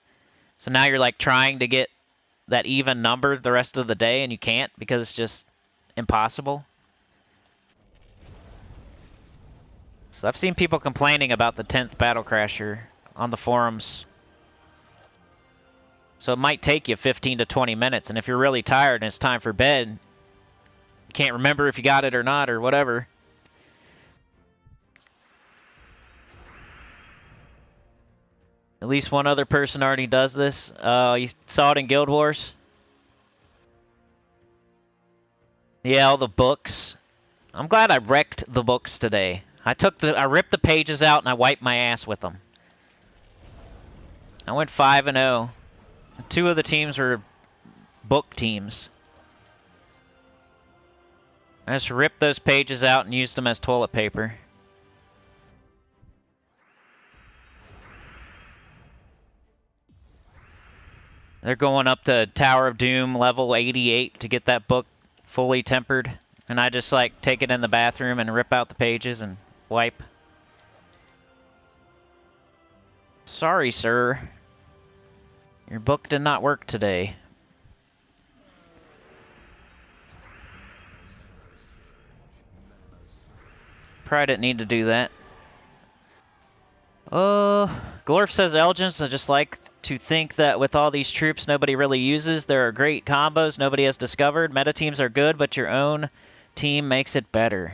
So now you're like trying to get that even number the rest of the day, and you can't because it's just impossible. So I've seen people complaining about the 10th Battle Crasher on the forums. So it might take you 15 to 20 minutes, and if you're really tired and it's time for bed, you can't remember if you got it or not or whatever. At least one other person already does this. You saw it in Guild Wars? Yeah, all the books. I'm glad I wrecked the books today. I ripped the pages out and I wiped my ass with them. I went 5-0. 2 of the teams were book teams. I just ripped those pages out and used them as toilet paper. They're going up to Tower of Doom level 88 to get that book fully tempered. And I just like take it in the bathroom and rip out the pages and wipe. Sorry, sir. Your book did not work today. Probably didn't need to do that. Glorf says Elgins, I just like to think that with all these troops nobody really uses, there are great combos nobody has discovered. Meta teams are good, but your own team makes it better.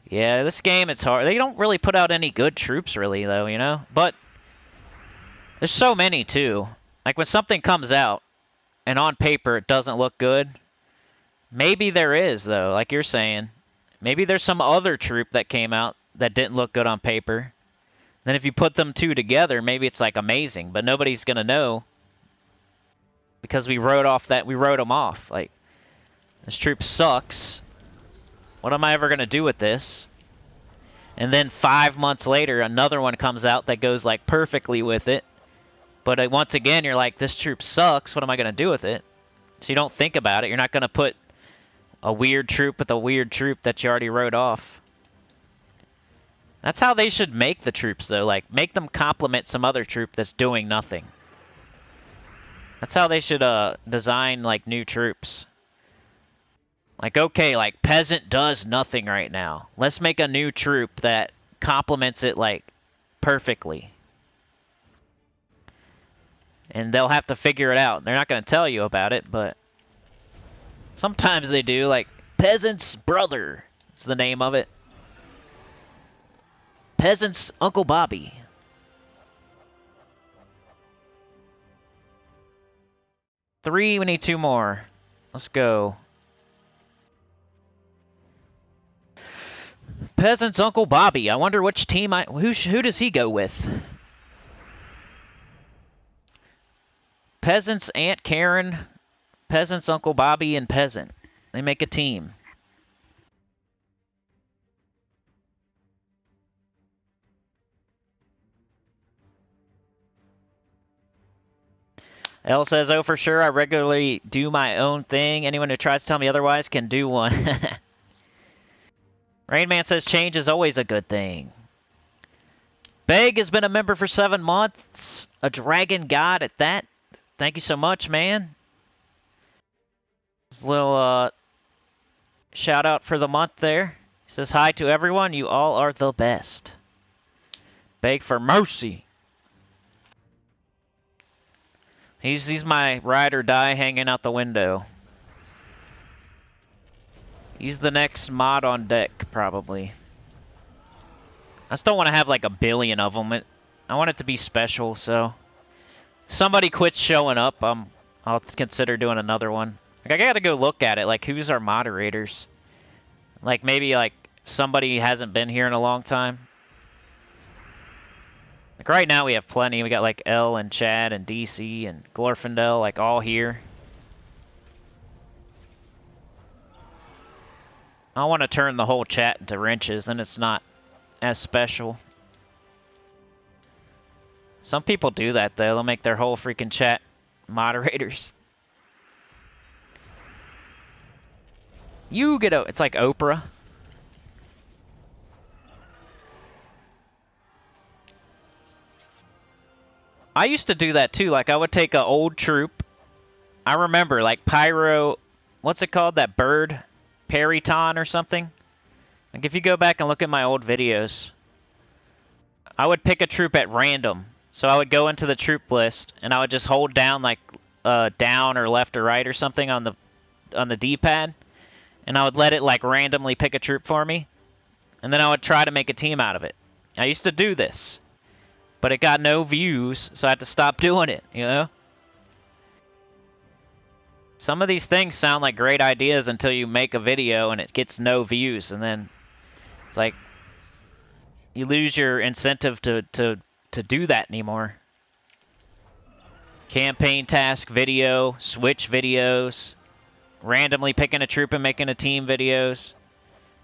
Yeah, this game, it's hard. They don't really put out any good troops, really, though, you know? But there's so many, too. Like, when something comes out, and on paper it doesn't look good, maybe there is, though, like you're saying. Maybe there's some other troop that came out that didn't look good on paper. Then if you put them two together, maybe it's, like, amazing. But nobody's gonna know. Because we wrote them off. Like, this troop sucks. What am I ever gonna do with this? And then 5 months later, another one comes out that goes, like, perfectly with it. But once again, you're like, this troop sucks. What am I going to do with it? So you don't think about it. You're not going to put a weird troop with a weird troop that you already wrote off. That's how they should make the troops, though. Like, make them complement some other troop that's doing nothing. That's how they should design, like, new troops. Like, okay, like, Peasant does nothing right now. Let's make a new troop that complements it, like, perfectly. And they'll have to figure it out. They're not going to tell you about it, but sometimes they do. Like, Peasant's Brother. It's the name of it. Peasant's Uncle Bobby. We need 2 more. Let's go. Peasant's Uncle Bobby. I wonder which team who does he go with? Peasant's Aunt Karen, Peasant's Uncle Bobby, and Peasant. They make a team. L says, oh, for sure, I regularly do my own thing. Anyone who tries to tell me otherwise can do one. Rainman says, change is always a good thing. Beg has been a member for 7 months. A dragon god at that. Thank you so much, man. This little shout out for the month there. He says, hi to everyone. You all are the best. Beg for mercy. He's my ride or die hanging out the window. He's the next mod on deck, probably. I still want to have like a billion of them. I want it to be special, so... Somebody quits showing up, I'll consider doing another one. Like, I gotta go look at it, like, who's our moderators? Like, maybe, like, somebody hasn't been here in a long time. Like, right now we have plenty. We got, like, L and Chad and DC and Glorfindel, like, all here. I want to turn the whole chat into wrenches, and it's not as special. Some people do that, though. They'll make their whole freaking chat moderators. You get it's like Oprah. I used to do that, too. Like, I would take an old troop. I remember, like, Pyro... What's it called? That bird? Periton or something? Like, if you go back and look at my old videos, I would pick a troop at random. So I would go into the troop list, and I would just hold down, like, down or left or right or something on the D-pad, and I would let it, like, randomly pick a troop for me, and then I would try to make a team out of it. I used to do this. but it got no views, so I had to stop doing it, you know? Some of these things sound like great ideas until you make a video and it gets no views, and then it's like you lose your incentive to do that anymore. Campaign task video, switch videos, randomly picking a troop and making a team videos.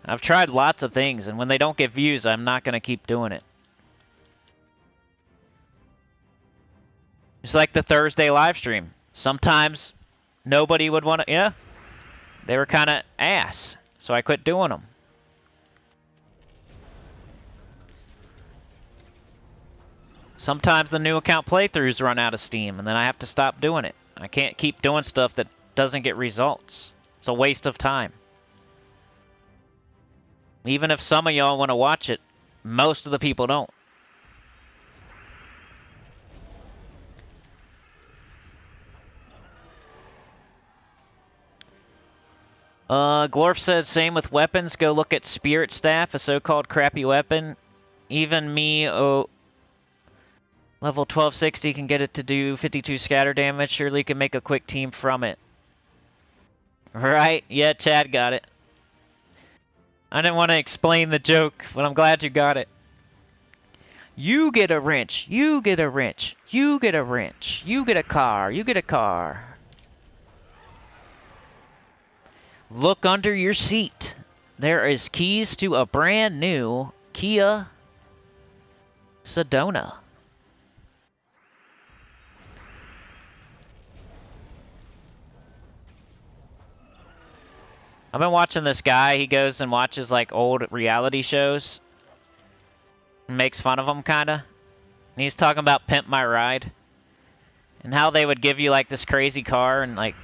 I've tried lots of things, and when they don't get views, I'm not going to keep doing it. It's like the Thursday live stream. Sometimes nobody would want to, yeah, they were kind of ass, so I quit doing them. Sometimes the new account playthroughs run out of steam, and then I have to stop doing it. I can't keep doing stuff that doesn't get results. It's a waste of time. Even if some of y'all want to watch it, most of the people don't. Glorf said, same with weapons. Go look at Spirit Staff, a so-called crappy weapon. Even me, level 1260 can get it to do 52 scatter damage. Surely can make a quick team from it. Right? Yeah, Chad got it. I didn't want to explain the joke, but I'm glad you got it. You get a wrench. You get a wrench. You get a wrench. You get a car. You get a car. Look under your seat. There is keys to a brand new Kia Sedona. I've been watching this guy. He goes and watches like old reality shows and makes fun of them, kind of. And he's talking about Pimp My Ride and how they would give you like this crazy car and like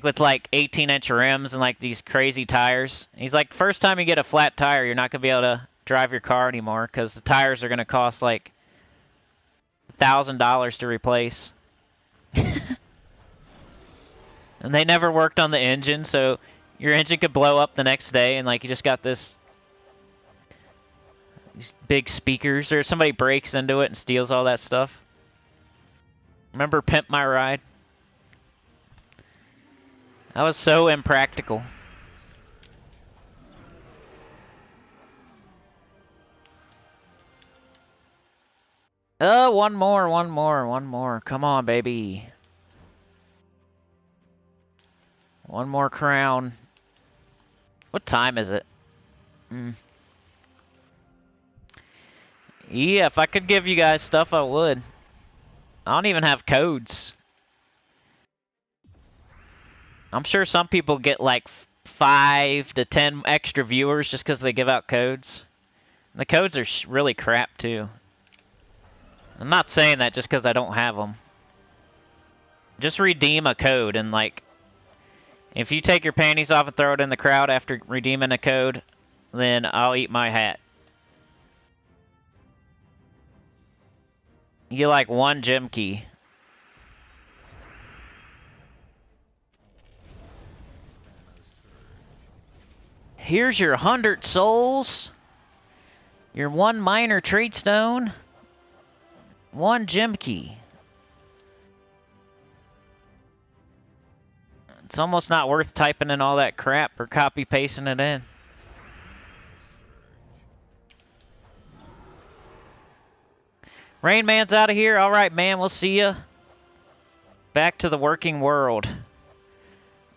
with like 18-inch rims and like these crazy tires. And he's like, first time you get a flat tire, you're not gonna be able to drive your car anymore because the tires are gonna cost like $1,000 to replace. And they never worked on the engine, so your engine could blow up the next day, and like you just got these big speakers, or somebody breaks into it and steals all that stuff. Remember Pimp My Ride? That was so impractical. One more. Come on, baby. One more crown. What time is it? Yeah, if I could give you guys stuff, I would. I don't even have codes. I'm sure some people get like 5 to 10 extra viewers just because they give out codes. The codes are really crap, too. I'm not saying that just because I don't have them. Just redeem a code and like... If you take your panties off and throw it in the crowd after redeeming a code, then I'll eat my hat. You get like 1 gem key. Here's your 100 souls. Your 1 minor trait stone. 1 gem key. It's almost not worth typing in all that crap or copy pasting it in. Rain Man's out of here. All right, man. We'll see ya. Back to the working world.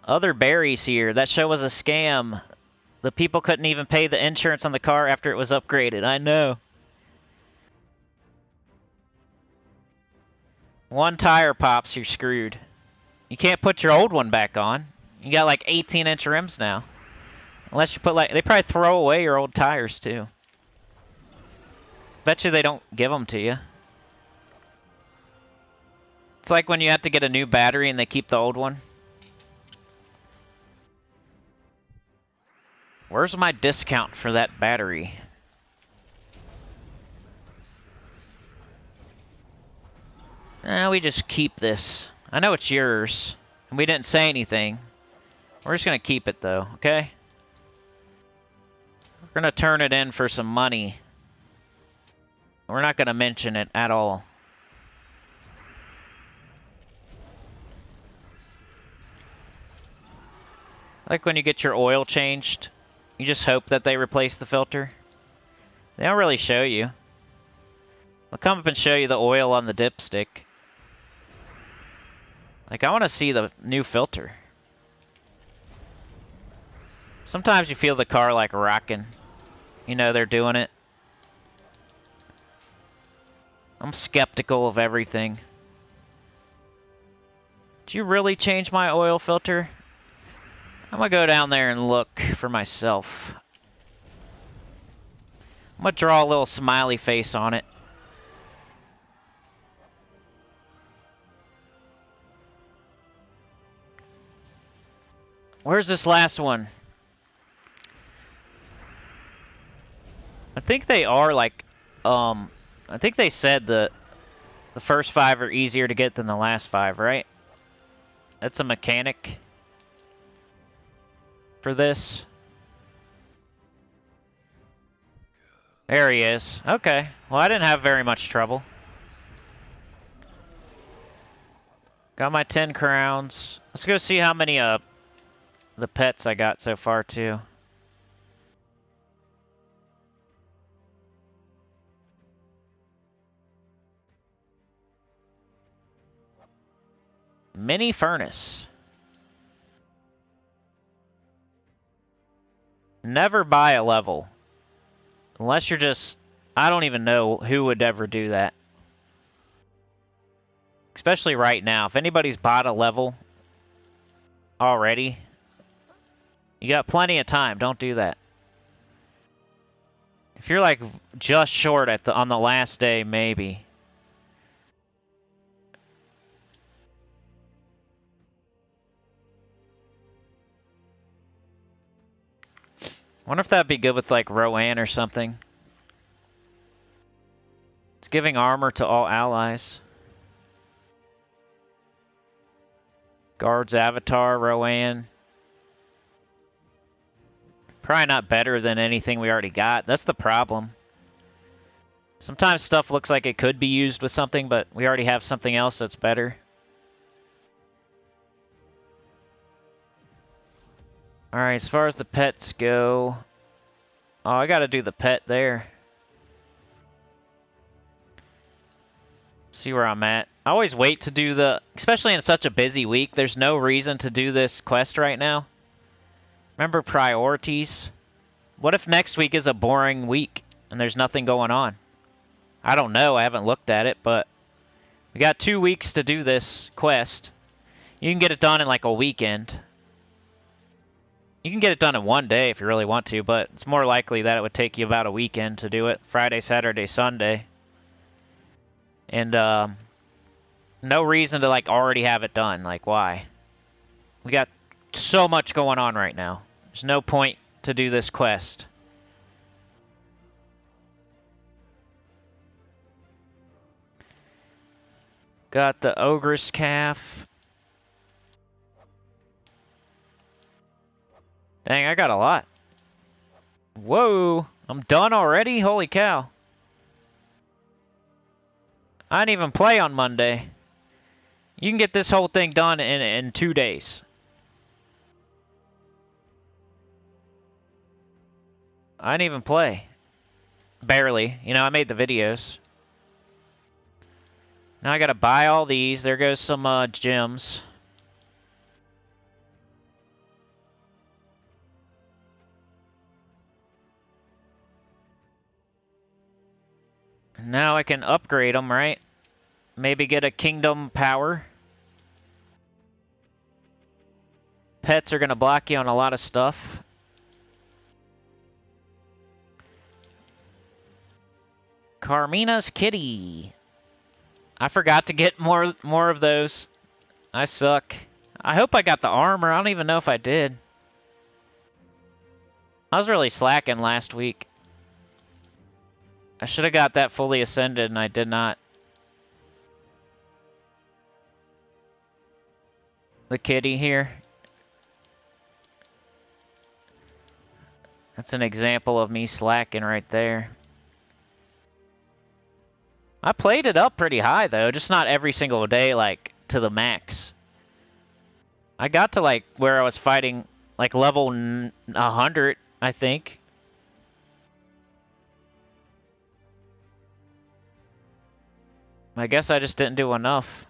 Other berries here. That show was a scam. The people couldn't even pay the insurance on the car after it was upgraded. I know. 1 tire pops, you're screwed. You can't put your old one back on. You got like 18-inch rims now. Unless you put like... They probably throw away your old tires too. Bet you they don't give them to you. It's like when you have to get a new battery and they keep the old one. Where's my discount for that battery? We just keep this. I know it's yours, and we didn't say anything. We're just gonna keep it though, okay? We're gonna turn it in for some money. We're not going to mention it at all. Like when you get your oil changed, you just hope that they replace the filter. They don't really show you. They'll come up and show you the oil on the dipstick. Like, I want to see the new filter. Sometimes you feel the car like rocking. You know they're doing it. I'm skeptical of everything. Did you really change my oil filter? I'm gonna go down there and look for myself. I'm gonna draw a little smiley face on it. Where's this last one? I think they are like, I think they said the first 5 are easier to get than the last 5, right? That's a mechanic for this. There he is. Okay. Well, I didn't have very much trouble. Got my 10 crowns. Let's go see how many the pets I got so far too. Mini furnace. Never buy a level. Unless you're just... I don't even know who would ever do that. Especially right now. If anybody's bought a level already, you got plenty of time. Don't do that. If you're like just short at on the last day, maybe. Wonder if that'd be good with like Rowan or something. It's giving armor to all allies. Guard's avatar, Rowan. Probably not better than anything we already got. That's the problem. Sometimes stuff looks like it could be used with something, but we already have something else that's better. Alright, as far as the pets go... Oh, I gotta do the pet there. See where I'm at. I always wait to do the... Especially in such a busy week, there's no reason to do this quest right now. Remember priorities? What if next week is a boring week and there's nothing going on? I don't know, I haven't looked at it, but... We got 2 weeks to do this quest. You can get it done in like a weekend. You can get it done in one day if you really want to, but it's more likely that it would take you about a weekend to do it. Friday, Saturday, Sunday. And, no reason to, like, already have it done. Like, why? We got so much going on right now. There's no point to do this quest. Got the Ogress Calf. Dang, I got a lot. Whoa, I'm done already? Holy cow. I didn't even play on Monday. You can get this whole thing done in 2 days. I didn't even play. Barely. You know, I made the videos. Now I gotta buy all these. There goes some gems. Now I can upgrade them, right? Maybe get a kingdom power. Pets are gonna block you on a lot of stuff. Carmina's kitty. I forgot to get more of those. I suck. I hope I got the armor. I don't even know if I did. I was really slacking last week. I should have got that fully ascended and I did not. The kitty here. That's an example of me slacking right there. I played it up pretty high, though. Just not every single day, like, to the max. I got to, like, where I was fighting, like, level 100, I think. I guess I just didn't do enough.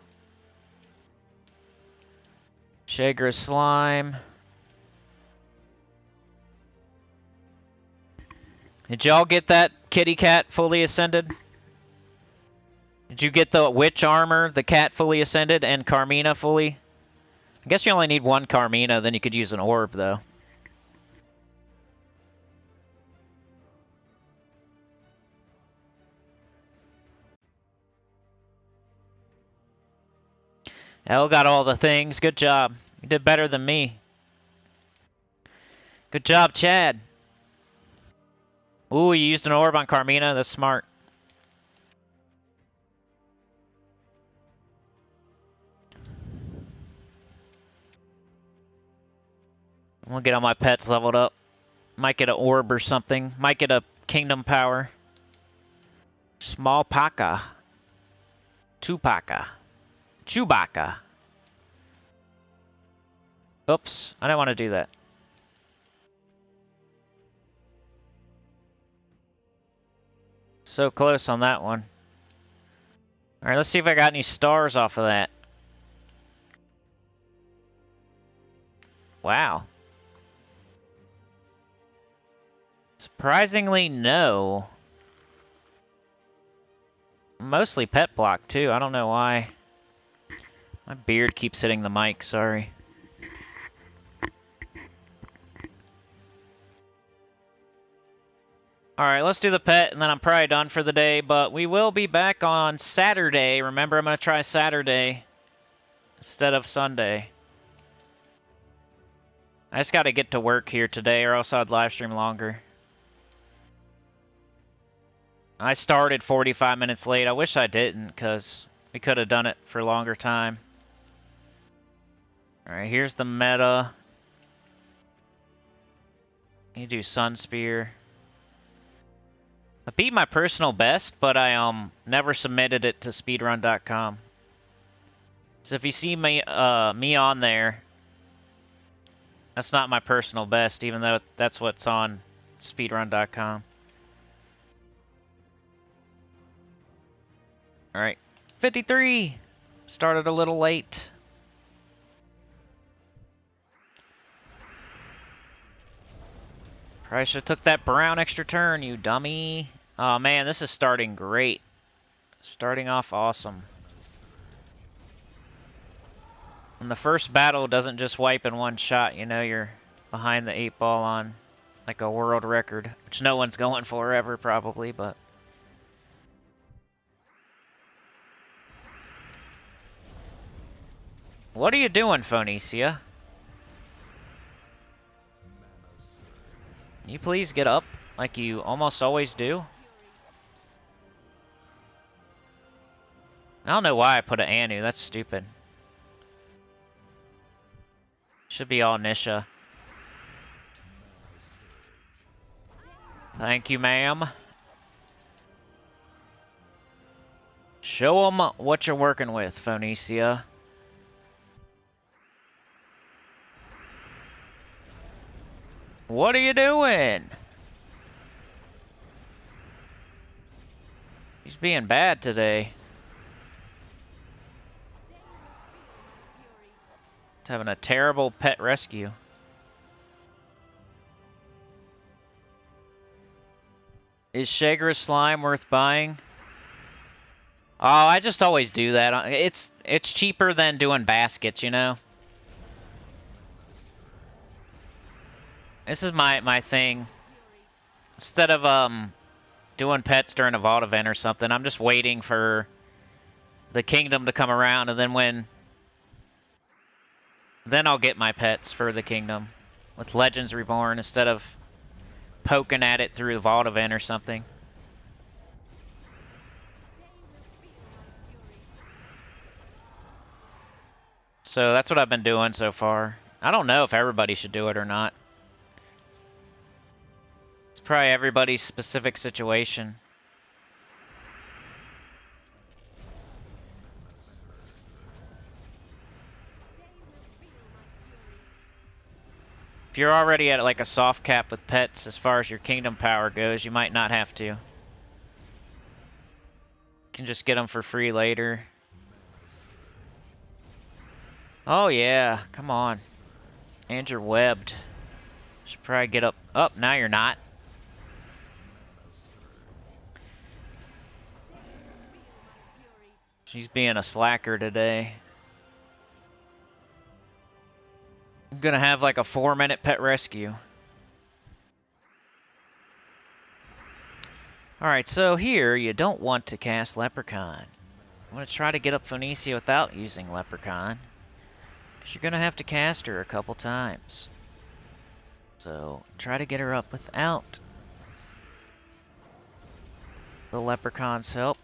Shagra slime. Did y'all get that kitty cat fully ascended? Did you get the witch armor, the cat fully ascended, and Carmina fully? I guess you only need one Carmina, then you could use an orb, though. Elle got all the things. Good job. You did better than me. Good job, Chad. Ooh, you used an orb on Carmina? That's smart. I'm gonna get all my pets leveled up. Might get an orb or something. Might get a kingdom power. Small Paka. Tupaka. Chewbacca. Oops, I didn't want to do that. So close on that one. Alright, let's see if I got any stars off of that. Wow. Surprisingly, no. Mostly pet block, too. I don't know why. My beard keeps hitting the mic, sorry. Alright, let's do the pet, and then I'm probably done for the day, but we will be back on Saturday. Remember, I'm going to try Saturday instead of Sunday. I just got to get to work here today, or else I'd live stream longer. I started 45 minutes late. I wish I didn't, because we could have done it for a longer time. Alright, here's the meta. You do Sun Spear. I beat my personal best, but I never submitted it to speedrun.com. So if you see me on there, that's not my personal best, even though that's what's on speedrun.com. Alright, 53! Started a little late. Probably should have took that brown extra turn, you dummy. Oh man, this is starting great. Starting off awesome. When the first battle doesn't just wipe in one shot, you know you're behind the 8-ball on like a world record. Which no one's going for ever, probably, but... What are you doing, Phoenicia? Can you please get up like you almost always do? I don't know why I put an Anu, that's stupid. Should be all Nisha. Thank you, ma'am. Show them what you're working with, Phoenicia. What are you doing? He's being bad today. He's having a terrible pet rescue. Is Shagra's slime worth buying? Oh, I just always do that. It's cheaper than doing baskets, you know? This is my thing. Instead of doing pets during a vault event or something, I'm just waiting for the kingdom to come around, and then I'll get my pets for the kingdom with Legends Reborn instead of poking at it through the vault event or something. So that's what I've been doing so far. I don't know if everybody should do it or not. Probably everybody's specific situation. If you're already at like a soft cap with pets as far as your kingdom power goes, you might not have to. You can just get them for free later. Oh yeah, come on. And you're webbed. Should probably get up. Oh, now you're not. She's being a slacker today. I'm gonna have like a 4-minute pet rescue. Alright, so here you don't want to cast Leprechaun. I'm gonna try to get up Phoenicia without using Leprechaun, because you're gonna have to cast her a couple times. So try to get her up without the Leprechaun's help.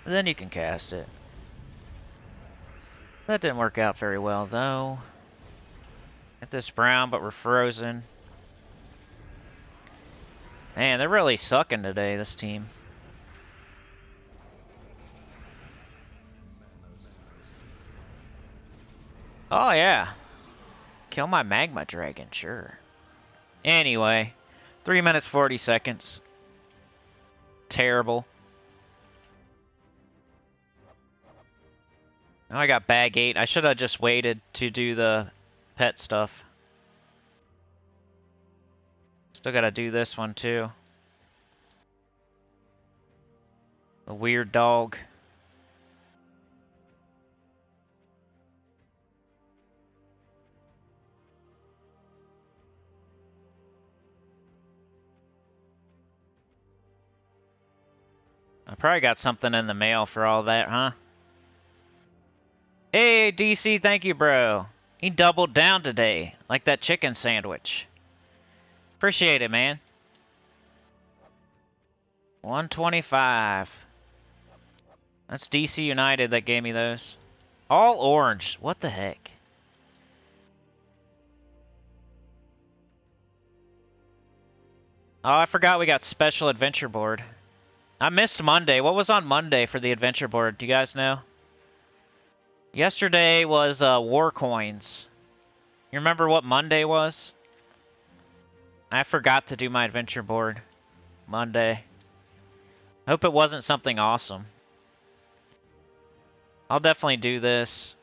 And then you can cast it. That didn't work out very well, though. Get this brown, but we're frozen. Man, they're really sucking today, this team. Oh, yeah. Kill my magma dragon, sure. Anyway, 3 minutes 40 seconds. Terrible. Now I got bag 8. I should have just waited to do the pet stuff. Still gotta do this one too. The weird dog. I probably got something in the mail for all that, huh? Hey, DC, thank you, bro. He doubled down today, like that chicken sandwich. Appreciate it, man. 125. That's DC United that gave me those. All orange. What the heck? Oh, I forgot we got special adventure board. I missed Monday. What was on Monday for the adventure board? Do you guys know? Yesterday was war coins. You remember what Monday was? I forgot to do my adventure board Monday. Hope it wasn't something awesome. I'll definitely do this.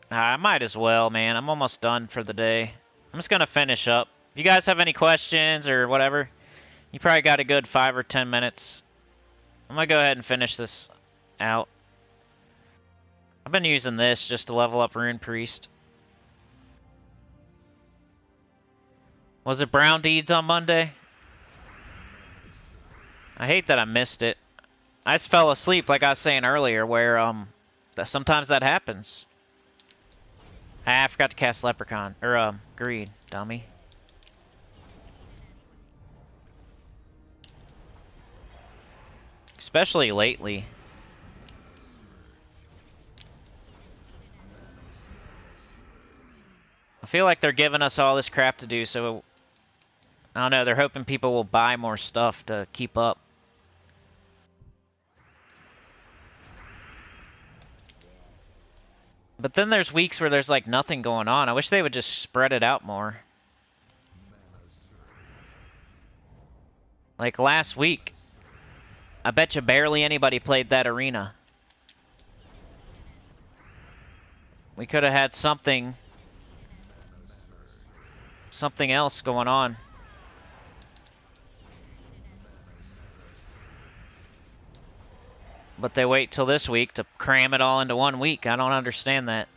I might as well, man. I'm almost done for the day. I'm just gonna finish up. If you guys have any questions or whatever, you probably got a good 5 or 10 minutes. I'm gonna go ahead and finish this out. I've been using this just to level up Rune Priest. Was it Brown Deeds on Monday? I hate that I missed it. I just fell asleep, like I was saying earlier, where sometimes that happens. I forgot to cast Leprechaun or Greed, dummy. Especially lately. I feel like they're giving us all this crap to do, so I don't know, they're hoping people will buy more stuff to keep up. But then there's weeks where there's like nothing going on. I wish they would just spread it out more. Like last week, I bet you barely anybody played that arena. We could have had something else going on. But they wait till this week to cram it all into 1 week. I don't understand that.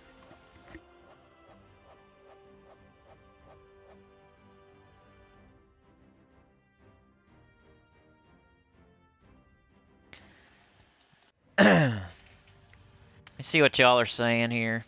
Let me see what y'all are saying here.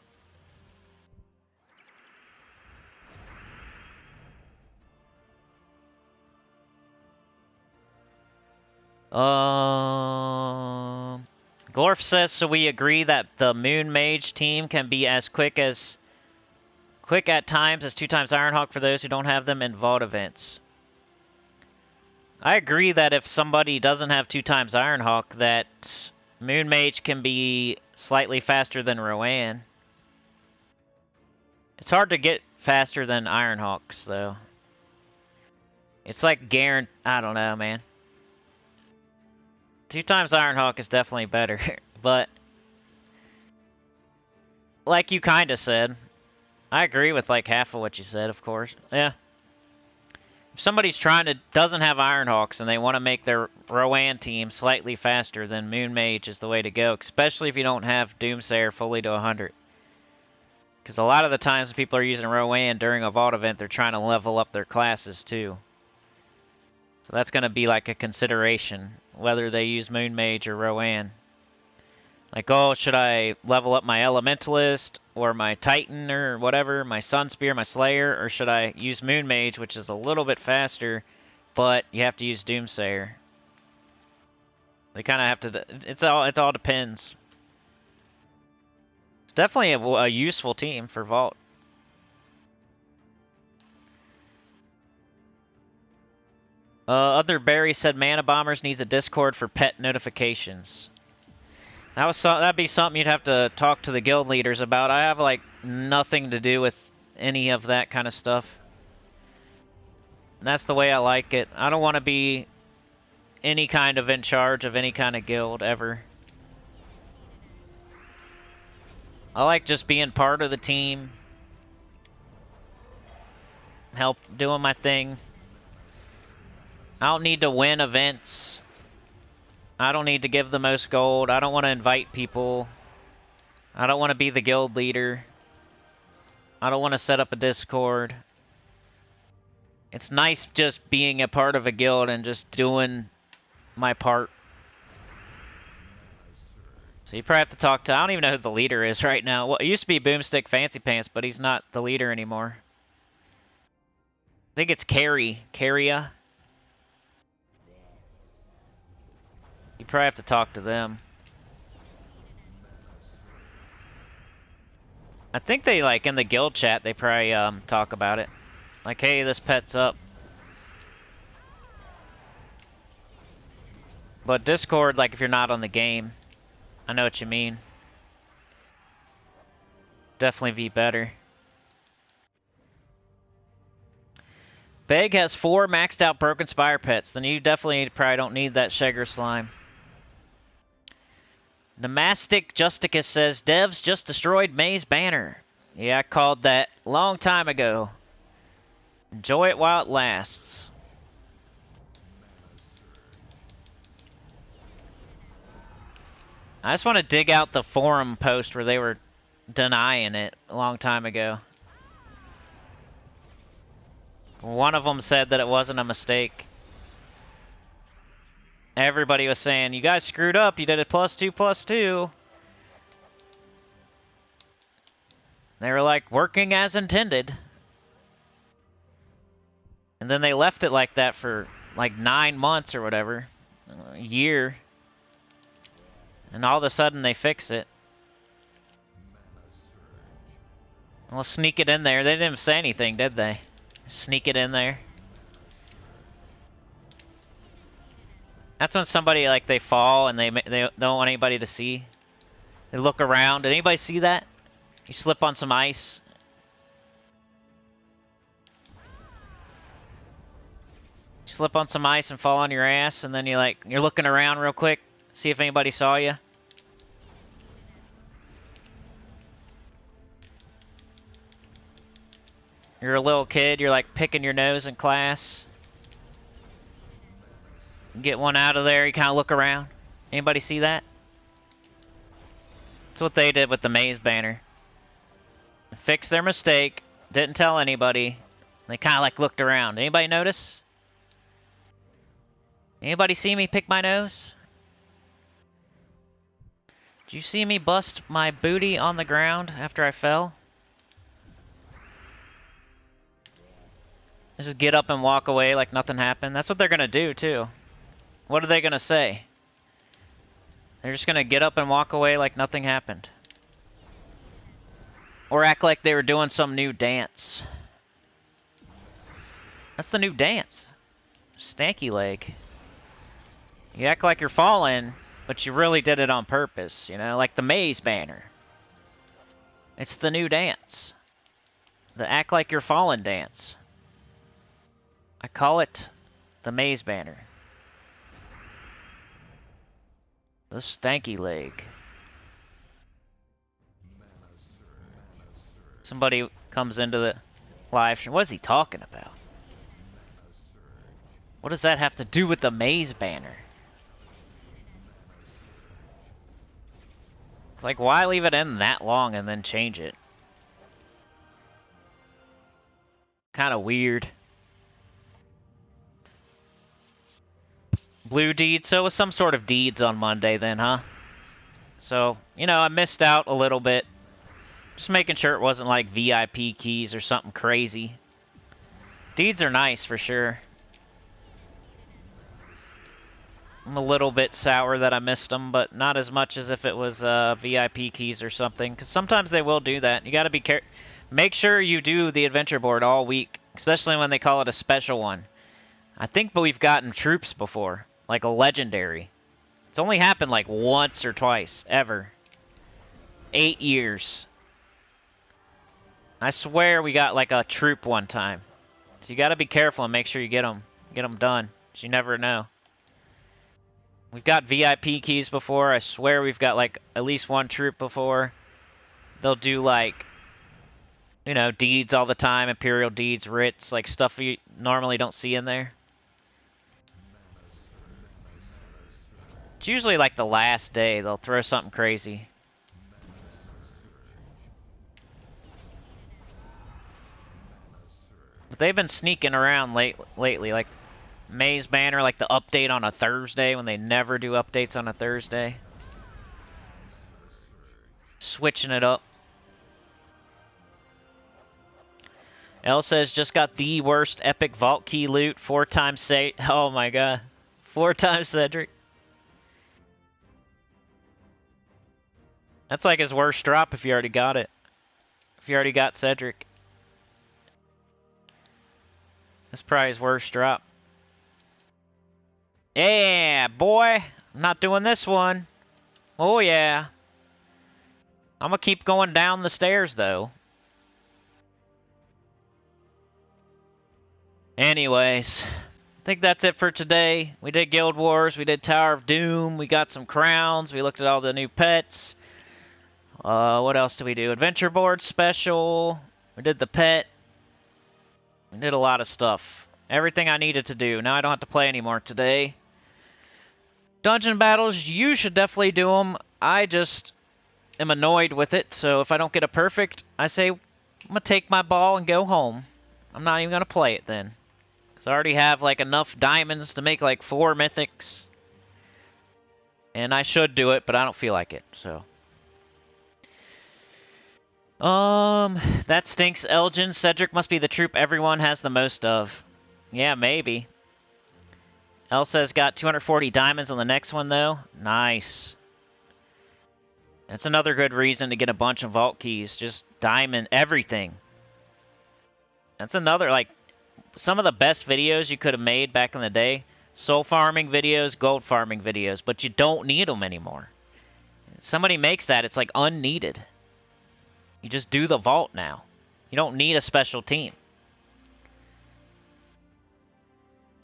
Glorf says, so we agree that the Moon Mage team can be as quick at times as 2 times Ironhawk for those who don't have them in Vault events. I agree that if somebody doesn't have 2 times Ironhawk, that Moon Mage can be slightly faster than Rowan. It's hard to get faster than Ironhawks, though. It's like guaranteed. I don't know, man. 2 times Ironhawk is definitely better, but like you kind of said, I agree with like half of what you said, of course. Yeah. If somebody's doesn't have Ironhawks and they want to make their Rowan team slightly faster, then Moon Mage is the way to go, especially if you don't have Doomsayer fully to 100. Because a lot of the times when people are using Rowan during a Vault event, they're trying to level up their classes too. So that's going to be like a consideration, whether they use Moon Mage or Rowan. Like, oh, should I level up my Elementalist or my Titan or whatever, my Sun Spear, my Slayer, or should I use Moon Mage, which is a little bit faster, but you have to use Doomsayer. They kind of have to. It all depends. It's definitely a useful team for Vault. Other Barry said Mana Bombers needs a Discord for pet notifications. That'd be something you'd have to talk to the guild leaders about. I have like nothing to do with any of that kind of stuff. And that's the way I like it. I don't want to be any kind of in charge of any kind of guild ever. I like just being part of the team. Help doing my thing. I don't need to win events. I don't need to give the most gold. I don't want to invite people. I don't want to be the guild leader. I don't want to set up a Discord. It's nice just being a part of a guild and just doing my part. So you probably have to talk to... I don't even know who the leader is right now. Well, it used to be Boomstick Fancy Pants, but he's not the leader anymore. I think it's Carria. You probably have to talk to them. I think they, like, in the guild chat, they probably talk about it. Like, hey, this pet's up. But Discord, like, if you're not on the game, I know what you mean. Definitely be better. Beg has 4 maxed out Broken Spire pets. Then you definitely probably don't need that Shagger Slime. Namastic Justicus says, devs just destroyed May's banner. Yeah, I called that a long time ago. Enjoy it while it lasts. I just want to dig out the forum post where they were denying it a long time ago. One of them said that it wasn't a mistake. Everybody was saying, you guys screwed up, you did it +2/+2. They were like, working as intended. And then they left it like that for like 9 months or whatever. A year. And all of a sudden they fix it. Well, sneak it in there. They didn't say anything, did they? Sneak it in there. That's when somebody, like, they fall and they don't want anybody to see. They look around. Did anybody see that? You slip on some ice. You slip on some ice and fall on your ass, and then you're looking around real quick, see if anybody saw you. You're a little kid, you're like picking your nose in class. Get one out of there, you kind of look around. Anybody see that? That's what they did with the Maze banner. Fixed their mistake, didn't tell anybody. They kind of like looked around. Anybody notice? Anybody see me pick my nose? Did you see me bust my booty on the ground after I fell? Just get up and walk away like nothing happened. That's what they're gonna do too. What are they gonna say? They're just gonna get up and walk away like nothing happened. Or act like they were doing some new dance. That's the new dance. Stanky leg. You act like you're falling, but you really did it on purpose, you know? Like the Maze banner. It's the new dance. The Act Like You're Fallen dance. I call it the maze banner. The stanky leg. Somebody comes into the live stream. What is he talking about? What does that have to do with the maze banner? It's like, why leave it in that long and then change it? Kind of weird. Blue deeds, so it was some sort of deeds on Monday then, huh? So, you know, I missed out a little bit. Just making sure it wasn't like VIP keys or something crazy. Deeds are nice for sure. I'm a little bit sour that I missed them, but not as much as if it was VIP keys or something. Because sometimes they will do that. You got to be careful. Make sure you do the adventure board all week, especially when they call it a special one. I think we've gotten troops before, like a legendary. It's only happened like once or twice, ever. 8 years. I swear we got like a troop one time. So you got to be careful and make sure you get them done. 'Cause you never know. We've got VIP keys before. I swear we've got like at least one troop before. They'll do like, you know, deeds all the time, Imperial deeds, writs, like stuff you normally don't see in there. It's usually like the last day they'll throw something crazy. But they've been sneaking around lately, like Maze Banner, like the update on a Thursday when they never do updates on a Thursday. Switching it up. L says, just got the worst epic vault key loot, 4 times say. Oh my god. 4 times Cedric. That's like his worst drop if you already got it. If you already got Cedric. That's probably his worst drop. Yeah, boy. I'm not doing this one. Oh, yeah. I'm gonna keep going down the stairs, though. Anyways, I think that's it for today. We did Guild Wars. We did Tower of Doom. We got some crowns. We looked at all the new pets. What else did we do? Adventure Board Special. We did the pet. We did a lot of stuff. Everything I needed to do. Now I don't have to play anymore today. Dungeon battles, you should definitely do them. I just am annoyed with it, so if I don't get a perfect, I say, I'm going to take my ball and go home. I'm not even going to play it then. Because I already have like enough diamonds to make like 4 mythics. And I should do it, but I don't feel like it, so. That stinks, Elgin. Cedric must be the troop everyone has the most of. Yeah, maybe. Elsa's got 240 diamonds on the next one, though. Nice. That's another good reason to get a bunch of vault keys. Just diamond everything. That's another, like, some of the best videos you could have made back in the day. Soul farming videos, gold farming videos. But you don't need them anymore. Somebody makes that, it's like unneeded. You just do the vault now. You don't need a special team.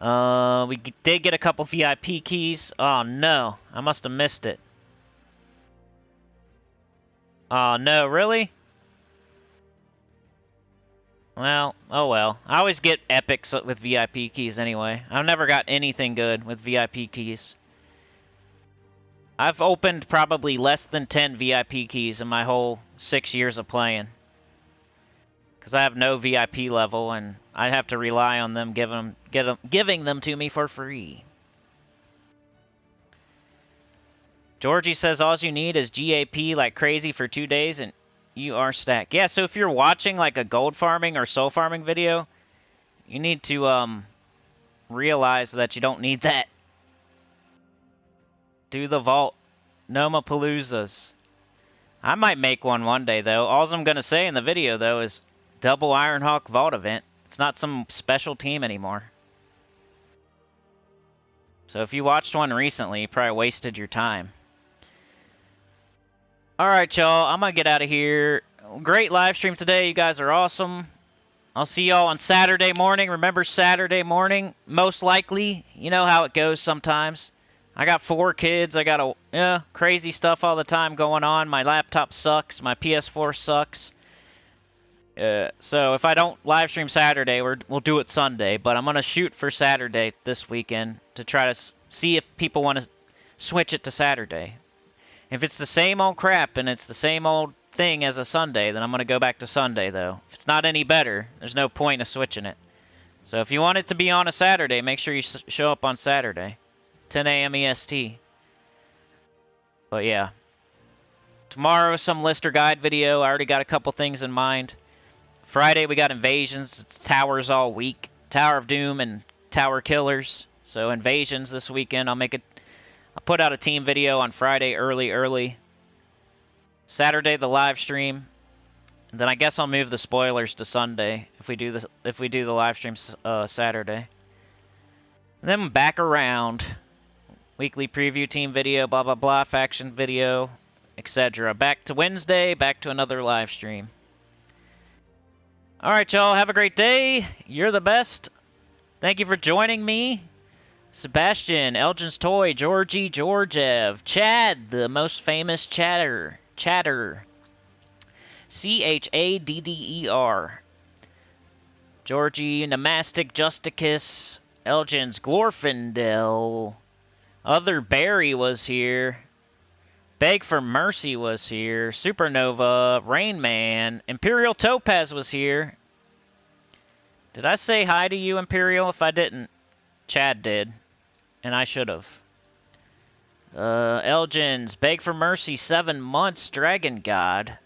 We did get a couple VIP keys. Oh no, I must have missed it. Oh no, really? Well, oh well. I always get epics with VIP keys anyway. I've never got anything good with VIP keys. I've opened probably less than 10 VIP keys in my whole 6 years of playing. Because I have no VIP level, and I have to rely on them giving them to me for free. Georgie says all you need is GAP like crazy for 2 days, and you are stacked. Yeah, so if you're watching like a gold farming or soul farming video, you need to realize that you don't need that. Do the vault. Nomapaloozas. I might make one day, though. All I'm going to say in the video, though, is double Ironhawk vault event. It's not some special team anymore. So if you watched one recently, you probably wasted your time. Alright, y'all. I'm going to get out of here. Great live stream today. You guys are awesome. I'll see y'all on Saturday morning. Remember Saturday morning, most likely. You know how it goes sometimes. I got 4 kids. I got crazy stuff all the time going on. My laptop sucks. My PS4 sucks. So if I don't live stream Saturday, we'll do it Sunday. But I'm going to shoot for Saturday this weekend to try to see if people want to switch it to Saturday. If it's the same old crap and it's the same old thing as a Sunday, then I'm going to go back to Sunday, though. If it's not any better, there's no point of switching it. So if you want it to be on a Saturday, make sure you show up on Saturday. 10 a.m. EST. But yeah. Tomorrow, some Lister guide video. I already got a couple things in mind. Friday, we got invasions. It's towers all week. Tower of Doom and Tower Killers. So invasions this weekend. I'll put out a team video on Friday early. Saturday, the live stream. And then I guess I'll move the spoilers to Sunday if we do the live stream Saturday. And then back around. Weekly preview team video, blah blah blah, faction video, etc. Back to Wednesday, back to another live stream. Alright, y'all, have a great day. You're the best. Thank you for joining me. Sebastian, Elgin's Toy, Georgie, Georgiev, Chad, the most famous chatter. Chadder. Georgie, Namastic, Justicus, Elgin's Glorfindel. Other Barry was here. Beg for Mercy was here. Supernova, Rain Man, Imperial Topaz was here. Did I say hi to you, Imperial? If I didn't, Chad did. And I should have. Elgin's, Beg for Mercy, 7 months, Dragon God.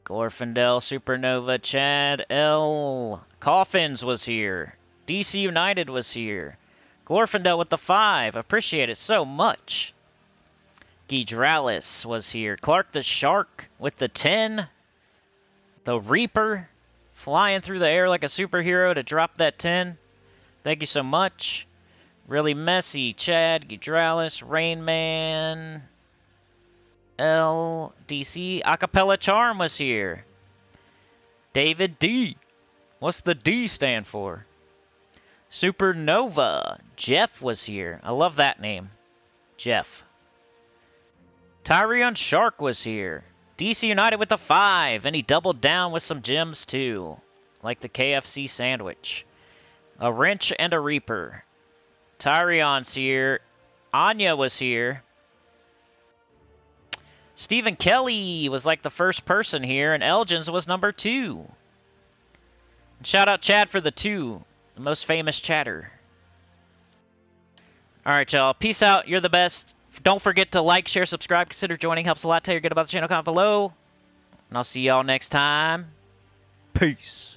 Glorfindel, Supernova, Chad, L. Coffins was here. DC United was here. Glorfindel with the 5. Appreciate it so much. Gidralis was here. Clark the Shark with the 10. The Reaper flying through the air like a superhero to drop that 10. Thank you so much. Really Messy, Chad, Gidralis, Rain Man, LDC. Acapella Charm was here. David D. What's the D stand for? Supernova. Jeff was here. I love that name. Jeff. Tyrion Shark was here. DC United with the 5. And he doubled down with some gems too. Like the KFC sandwich. A Wrench and a Reaper. Tyrion's here. Anya was here. Stephen Kelly was like the first person here. And Elgin's was number 2. And shout out Chad for the 2. The most famous chatter. Alright, y'all. Peace out. You're the best. Don't forget to like, share, subscribe. Consider joining. Helps a lot. Tell your good about the channel. Comment below. And I'll see y'all next time. Peace.